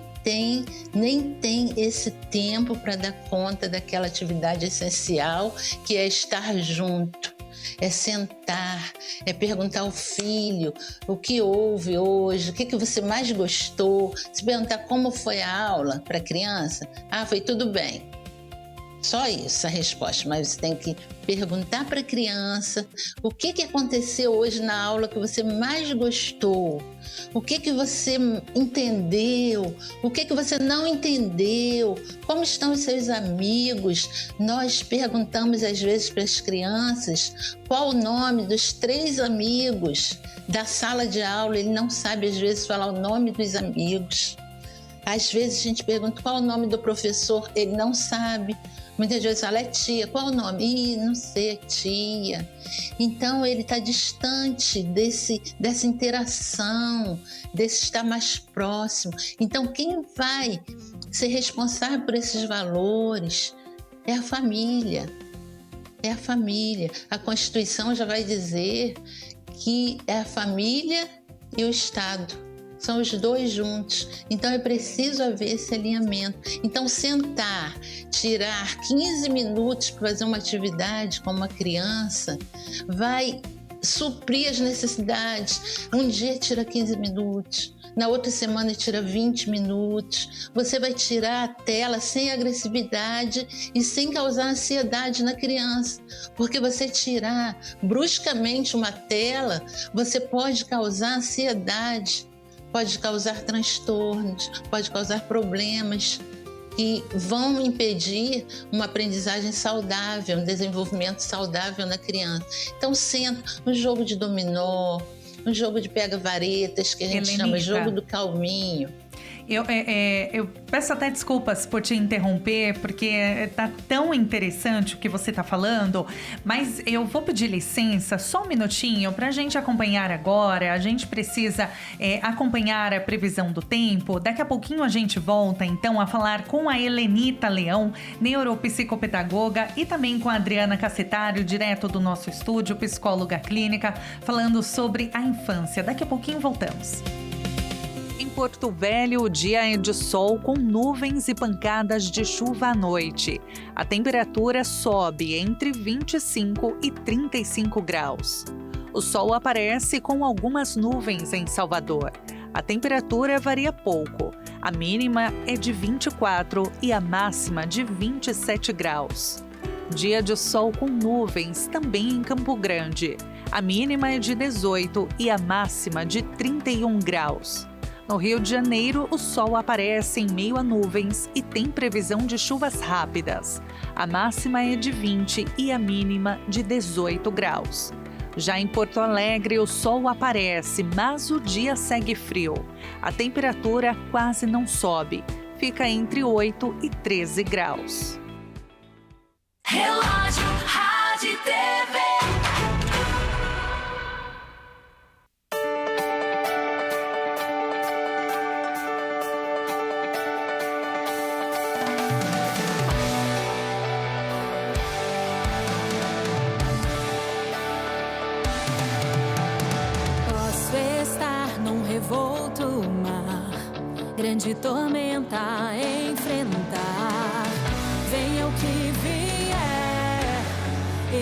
tem esse tempo para dar conta daquela atividade essencial que é estar junto, é sentar, é perguntar ao filho o que houve hoje, o que você mais gostou, se perguntar como foi a aula para a criança, foi tudo bem. Só isso a resposta, mas você tem que perguntar para a criança o que aconteceu hoje na aula que você mais gostou, o que você entendeu, o que você não entendeu, como estão os seus amigos. Nós perguntamos às vezes para as crianças qual o nome dos 3 amigos da sala de aula, ele não sabe às vezes falar o nome dos amigos. Às vezes a gente pergunta qual o nome do professor, ele não sabe. Muitas vezes fala, é tia, qual o nome? Não sei, é tia. Então ele está distante dessa interação, desse estar mais próximo. Então quem vai ser responsável por esses valores é a família. É a família. A Constituição já vai dizer que é a família e o Estado. São os dois juntos. Então é preciso haver esse alinhamento. Então sentar, tirar 15 minutos para fazer uma atividade com uma criança vai suprir as necessidades. Um dia tira 15 minutos, Na outra semana tira 20 minutos. Você vai tirar a tela sem agressividade e sem causar ansiedade na criança. Porque você tirar bruscamente uma tela, você pode causar ansiedade, pode causar transtornos, pode causar problemas que vão impedir uma aprendizagem saudável, um desenvolvimento saudável na criança. Então, senta um jogo de dominó, um jogo de pega-varetas, que a gente chama jogo do calminho. Eu peço até desculpas por te interromper, porque tá tão interessante o que você tá falando, mas eu vou pedir licença só um minutinho pra gente acompanhar agora. A gente precisa acompanhar a previsão do tempo. Daqui a pouquinho a gente volta, então, a falar com a Helenita Leão, neuropsicopedagoga, e também com a Adriana Cassetário, direto do nosso estúdio, psicóloga clínica, falando sobre a infância. Daqui a pouquinho voltamos. Em Porto Velho, o dia é de sol com nuvens e pancadas de chuva à noite. A temperatura sobe entre 25 e 35 graus. O sol aparece com algumas nuvens em Salvador. A temperatura varia pouco. A mínima é de 24 e a máxima de 27 graus. Dia de sol com nuvens também em Campo Grande. A mínima é de 18 e a máxima de 31 graus. No Rio de Janeiro, o sol aparece em meio a nuvens e tem previsão de chuvas rápidas. A máxima é de 20 e a mínima de 18 graus. Já em Porto Alegre, o sol aparece, mas o dia segue frio. A temperatura quase não sobe, fica entre 8 e 13 graus. Relógio, rádio, TV. Grande tormenta a enfrentar, venha o que vier,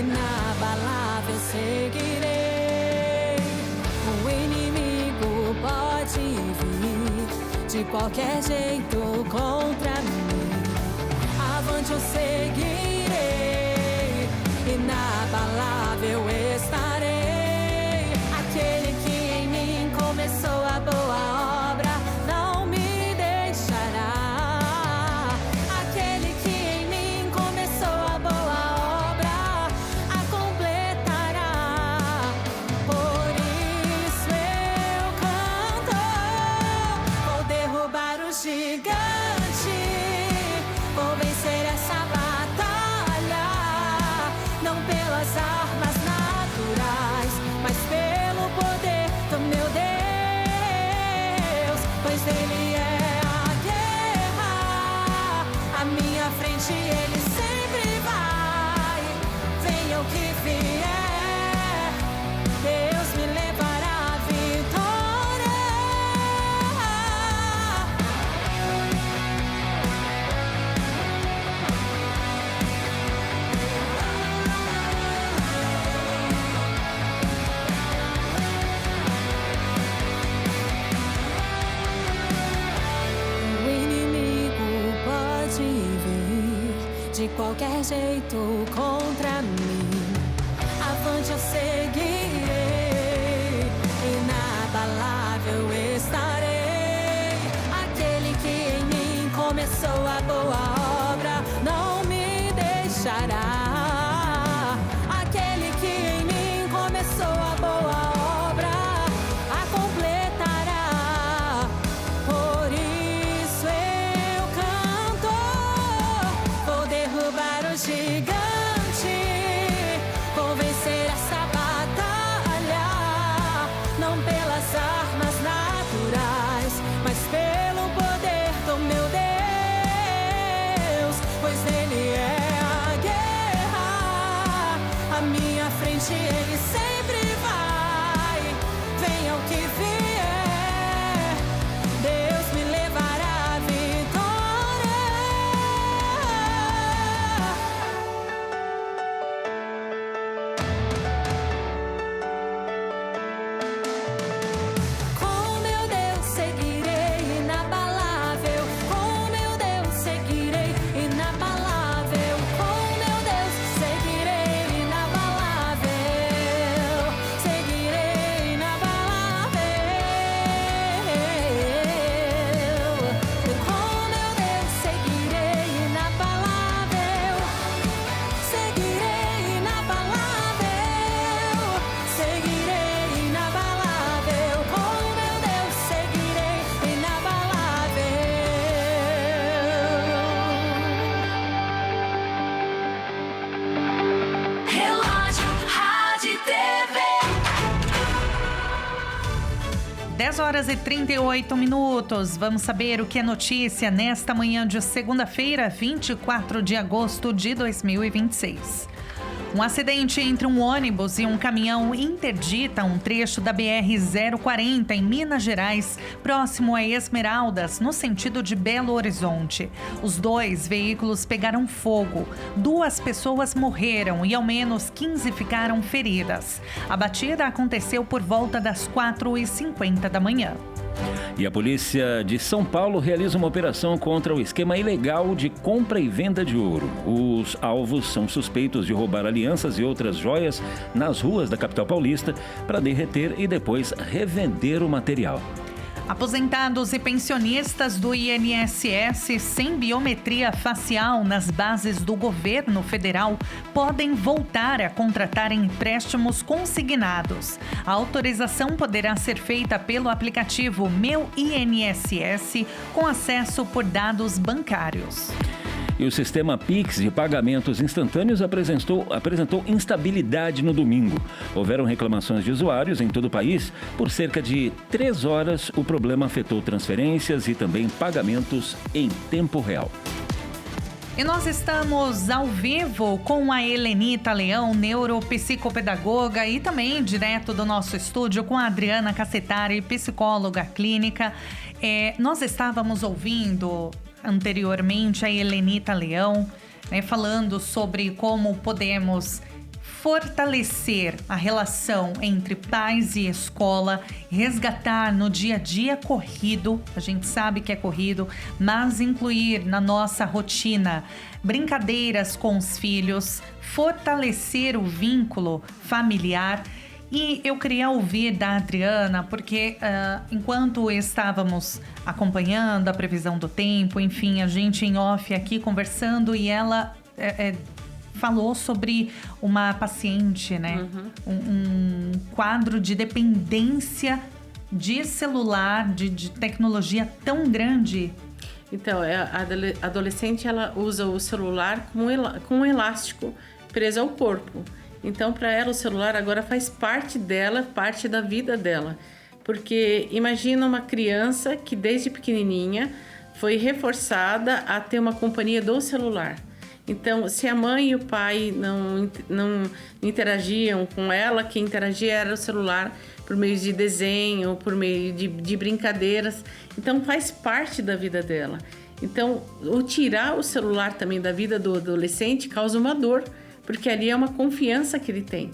inabalável seguirei. O inimigo pode vir de qualquer jeito contra mim, avante eu seguirei, inabalável estarei. Aquele que em mim começou a boa obra ele sempre vai, venha o que vier, Deus me levará à vitória. O inimigo pode vir de qualquer jeito contra mim, avante eu seguirei, inabalável estarei. Aquele que em mim começou a boa obra não me deixará. Aquele que em mim começou a boa obra a completará. Por isso eu canto, vou derrubar o gigante, vou vencer essa batalha, não pelas armas naturais, mas pelo poder do meu Deus, pois Ele é a guerra, à minha frente Ele sempre vai, venha o que vier, Deus me levará à vitória. Com meu Deus seguirei. 10h38. Vamos saber o que é notícia nesta manhã de segunda-feira, 24 de agosto de 2026. Um acidente entre um ônibus e um caminhão interdita um trecho da BR-040 em Minas Gerais, próximo a Esmeraldas, no sentido de Belo Horizonte. Os 2 veículos pegaram fogo. 2 pessoas morreram e ao menos 15 ficaram feridas. A batida aconteceu por volta das 4h50 da manhã. E a polícia de São Paulo realiza uma operação contra o esquema ilegal de compra e venda de ouro. Os alvos são suspeitos de roubar alianças e outras joias nas ruas da capital paulista para derreter e depois revender o material. Aposentados e pensionistas do INSS sem biometria facial nas bases do governo federal podem voltar a contratar empréstimos consignados. A autorização poderá ser feita pelo aplicativo Meu INSS com acesso por dados bancários. E o sistema Pix de pagamentos instantâneos apresentou instabilidade no domingo. Houveram reclamações de usuários em todo o país. Por cerca de 3 horas, o problema afetou transferências e também pagamentos em tempo real. E nós estamos ao vivo com a Helenita Leão, neuropsicopedagoga, e também direto do nosso estúdio com a Adriana Cassetari, psicóloga clínica. Nós estávamos ouvindo anteriormente a Helenita Leão, falando sobre como podemos fortalecer a relação entre pais e escola, resgatar no dia a dia corrido, a gente sabe que é corrido, mas incluir na nossa rotina brincadeiras com os filhos, fortalecer o vínculo familiar. E eu queria ouvir da Adriana, porque enquanto estávamos acompanhando a previsão do tempo, enfim, a gente em off aqui conversando, e ela falou sobre uma paciente, né? Um quadro de dependência de celular, de tecnologia tão grande. Então, a adolescente, ela usa o celular com um elástico preso ao corpo. Então, para ela, o celular agora faz parte dela, parte da vida dela. Porque imagina uma criança que desde pequenininha foi reforçada a ter uma companhia do celular. Então, se a mãe e o pai não interagiam com ela, quem interagia era o celular por meio de desenho, por meio de brincadeiras. Então, faz parte da vida dela. Então, o tirar o celular também da vida do adolescente causa uma dor, porque ali é uma confiança que ele tem.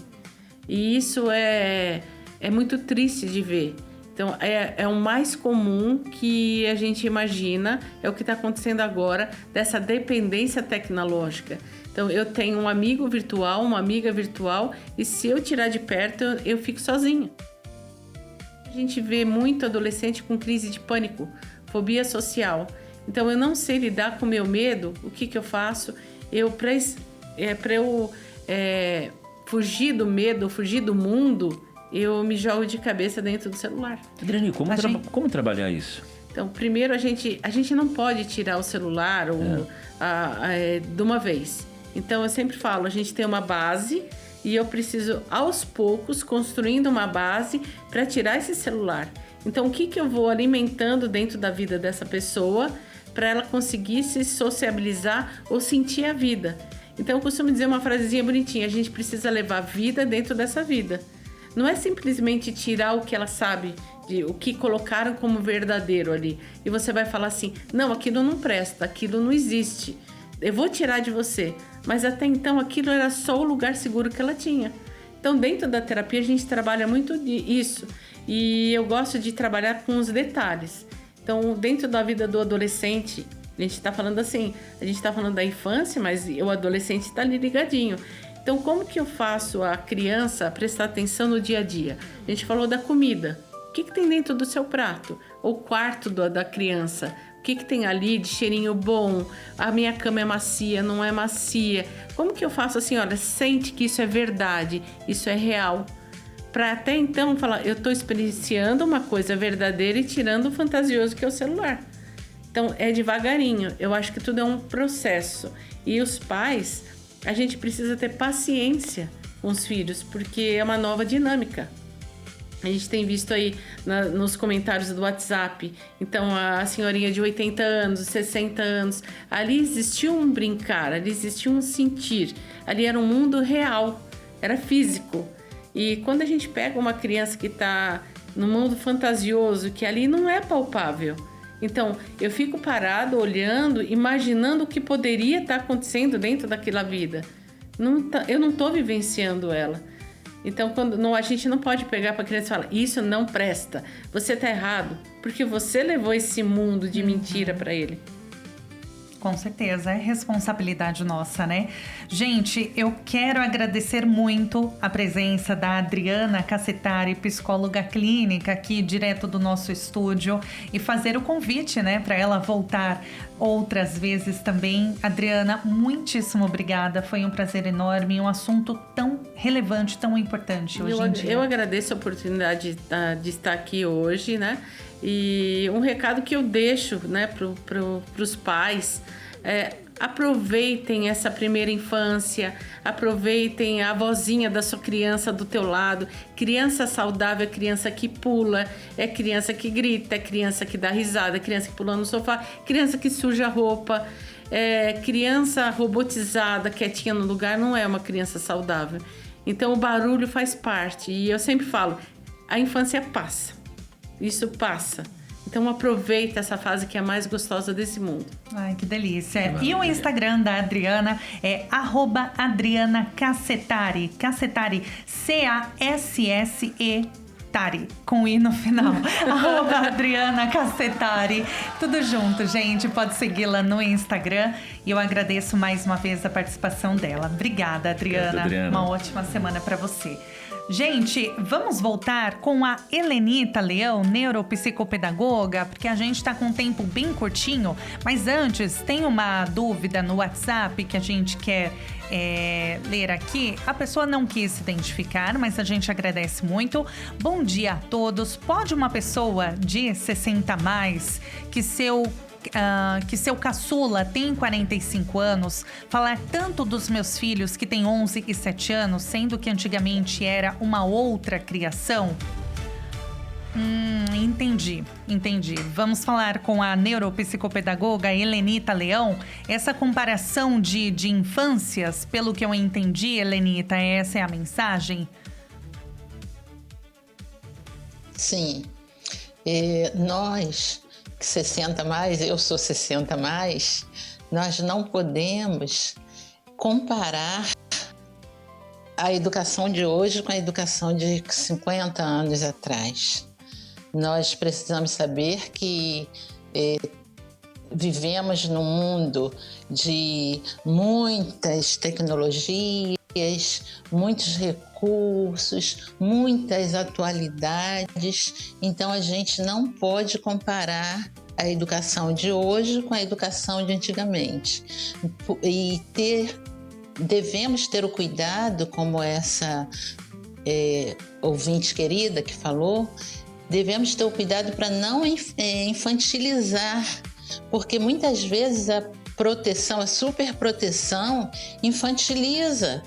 E isso é muito triste de ver. Então, é o mais comum que a gente imagina, é o que está acontecendo agora, dessa dependência tecnológica. Então, eu tenho um amigo virtual, uma amiga virtual, e se eu tirar de perto, eu fico sozinha. A gente vê muito adolescente com crise de pânico, fobia social. Então, eu não sei lidar com o meu medo, o que eu faço? Para eu fugir do medo, fugir do mundo, eu me jogo de cabeça dentro do celular. Adriane, como trabalhar isso? Então, primeiro, a gente não pode tirar o celular de uma vez. Então, eu sempre falo, a gente tem uma base e eu preciso, aos poucos, construindo uma base para tirar esse celular. Então, o que eu vou alimentando dentro da vida dessa pessoa para ela conseguir se sociabilizar ou sentir a vida? Então, eu costumo dizer uma frasezinha bonitinha, a gente precisa levar vida dentro dessa vida. Não é simplesmente tirar o que ela sabe, o que colocaram como verdadeiro ali. E você vai falar assim, não, aquilo não presta, aquilo não existe. Eu vou tirar de você. Mas até então, aquilo era só o lugar seguro que ela tinha. Então, dentro da terapia, a gente trabalha muito isso. E eu gosto de trabalhar com os detalhes. Então, dentro da vida do adolescente, a gente está falando assim, a gente está falando da infância, mas o adolescente está ali ligadinho. Então, como que eu faço a criança prestar atenção no dia a dia? A gente falou da comida. O que tem dentro do seu prato? O quarto da criança. O que tem ali de cheirinho bom? A minha cama é macia, não é macia? Como que eu faço assim, olha, sente que isso é verdade, isso é real. Para até então falar, eu estou experienciando uma coisa verdadeira e tirando o fantasioso que é o celular. Então, é devagarinho. Eu acho que tudo é um processo. E os pais, a gente precisa ter paciência com os filhos, porque é uma nova dinâmica. A gente tem visto aí nos comentários do WhatsApp. Então, a senhorinha de 80 anos, 60 anos, ali existia um brincar, ali existia um sentir. Ali era um mundo real, era físico. E quando a gente pega uma criança que está no mundo fantasioso, que ali não é palpável. Então, eu fico parado, olhando, imaginando o que poderia estar acontecendo dentro daquela vida. Eu não estou vivenciando ela. Então, a gente não pode pegar para a criança e falar, isso não presta, você está errado, porque você levou esse mundo de mentira para ele. Com certeza, é responsabilidade nossa, né? Gente, eu quero agradecer muito a presença da Adriana Cassetari, psicóloga clínica, aqui direto do nosso estúdio, e fazer o convite, né, para ela voltar outras vezes também. Adriana, muitíssimo obrigada, foi um prazer enorme, um assunto tão relevante, tão importante hoje em dia. Eu agradeço a oportunidade de estar aqui hoje, né? E um recado que eu deixo, né, para os pais, aproveitem essa primeira infância, aproveitem a vozinha da sua criança do teu lado. Criança saudável é criança que pula, é criança que grita, é criança que dá risada, é criança que pula no sofá, criança que suja a roupa. Criança robotizada, quietinha no lugar, não é uma criança saudável. Então o barulho faz parte, e eu sempre falo, a infância passa. Isso passa. Então aproveita essa fase que é a mais gostosa desse mundo. Ai, que delícia. E o Instagram da Adriana é @AdrianaCassetari. Cassetari, C-A-S-S-E Tari, com I no final. @Adriana Cassetari. Tudo junto, gente. Pode segui-la no Instagram. E eu agradeço mais uma vez a participação dela. Obrigada, Adriana. Obrigado, Adriana. Uma ótima semana para você. Gente, vamos voltar com a Helenita Leão, neuropsicopedagoga, porque a gente está com um tempo bem curtinho, mas antes tem uma dúvida no WhatsApp que a gente quer ler aqui. A pessoa não quis se identificar, mas a gente agradece muito. Bom dia a todos. Pode uma pessoa de 60 a mais que seu caçula tem 45 anos, falar tanto dos meus filhos que têm 11 e 7 anos, sendo que antigamente era uma outra criação? Entendi. Vamos falar com a neuropsicopedagoga Helenita Leão. Essa comparação de infâncias, pelo que eu entendi, Helenita, essa é a mensagem? Sim. Nós... 60 mais, eu sou 60 mais, nós não podemos comparar a educação de hoje com a educação de 50 anos atrás. Nós precisamos saber que vivemos num mundo de muitas tecnologias, muitos recursos, muitas atualidades. Então a gente não pode comparar a educação de hoje com a educação de antigamente. E devemos ter o cuidado, como essa ouvinte querida que falou, devemos ter o cuidado para não infantilizar, porque muitas vezes a superproteção infantiliza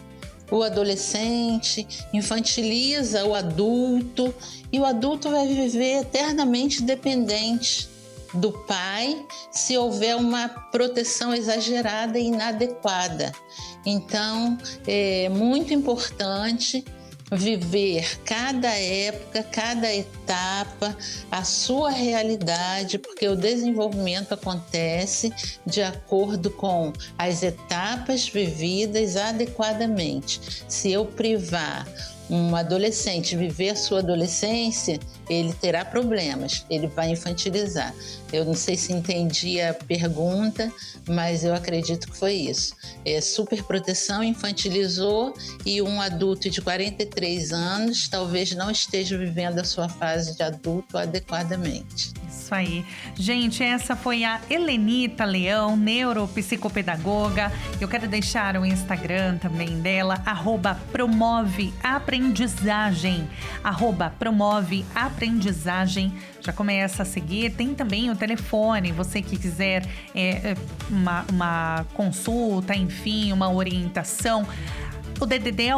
o adolescente, infantiliza o adulto, e o adulto vai viver eternamente dependente do pai se houver uma proteção exagerada e inadequada. Então, é muito importante viver cada época, cada etapa, a sua realidade, porque o desenvolvimento acontece de acordo com as etapas vividas adequadamente. Se eu privar um adolescente viver a sua adolescência, ele terá problemas, ele vai infantilizar. Eu não sei se entendi a pergunta, mas eu acredito que foi isso. Superproteção infantilizou, e um adulto de 43 anos talvez não esteja vivendo a sua fase de adulto adequadamente. Isso aí. Gente, essa foi a Helenita Leão, neuropsicopedagoga. Eu quero deixar o Instagram também dela, @promoveaprendizagem. @promoveaprendizagem. Já começa a seguir. Tem também o telefone, você que quiser uma consulta, enfim, uma orientação. O DDD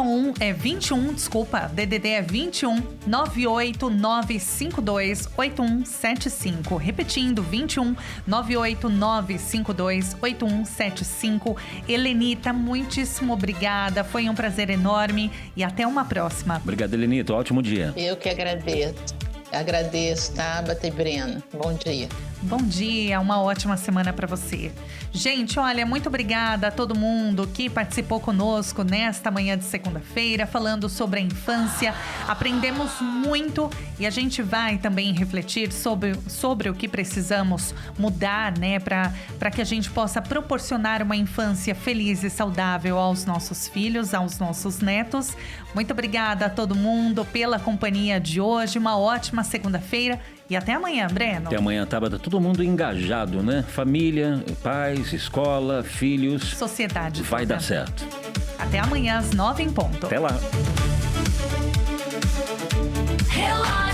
é 21, desculpa. DDD é 21 98952 8175. Repetindo, 21 98952 8175. Helenita, muitíssimo obrigada. Foi um prazer enorme e até uma próxima. Obrigado, Helenita. Ótimo dia. Eu que agradeço. Agradeço, Tabata e Breno. Bom dia. Bom dia, uma ótima semana para você. Gente, olha, muito obrigada a todo mundo que participou conosco nesta manhã de segunda-feira, falando sobre a infância. Aprendemos muito e a gente vai também refletir sobre o que precisamos mudar, né, para que a gente possa proporcionar uma infância feliz e saudável aos nossos filhos, aos nossos netos. Muito obrigada a todo mundo pela companhia de hoje. Uma ótima segunda-feira. E até amanhã, Breno. Até amanhã, Tabata. Todo mundo engajado, né? Família, pais, escola, filhos. Sociedade. Vai dar certo. Até amanhã, às 9 em ponto. Até lá. Relógio.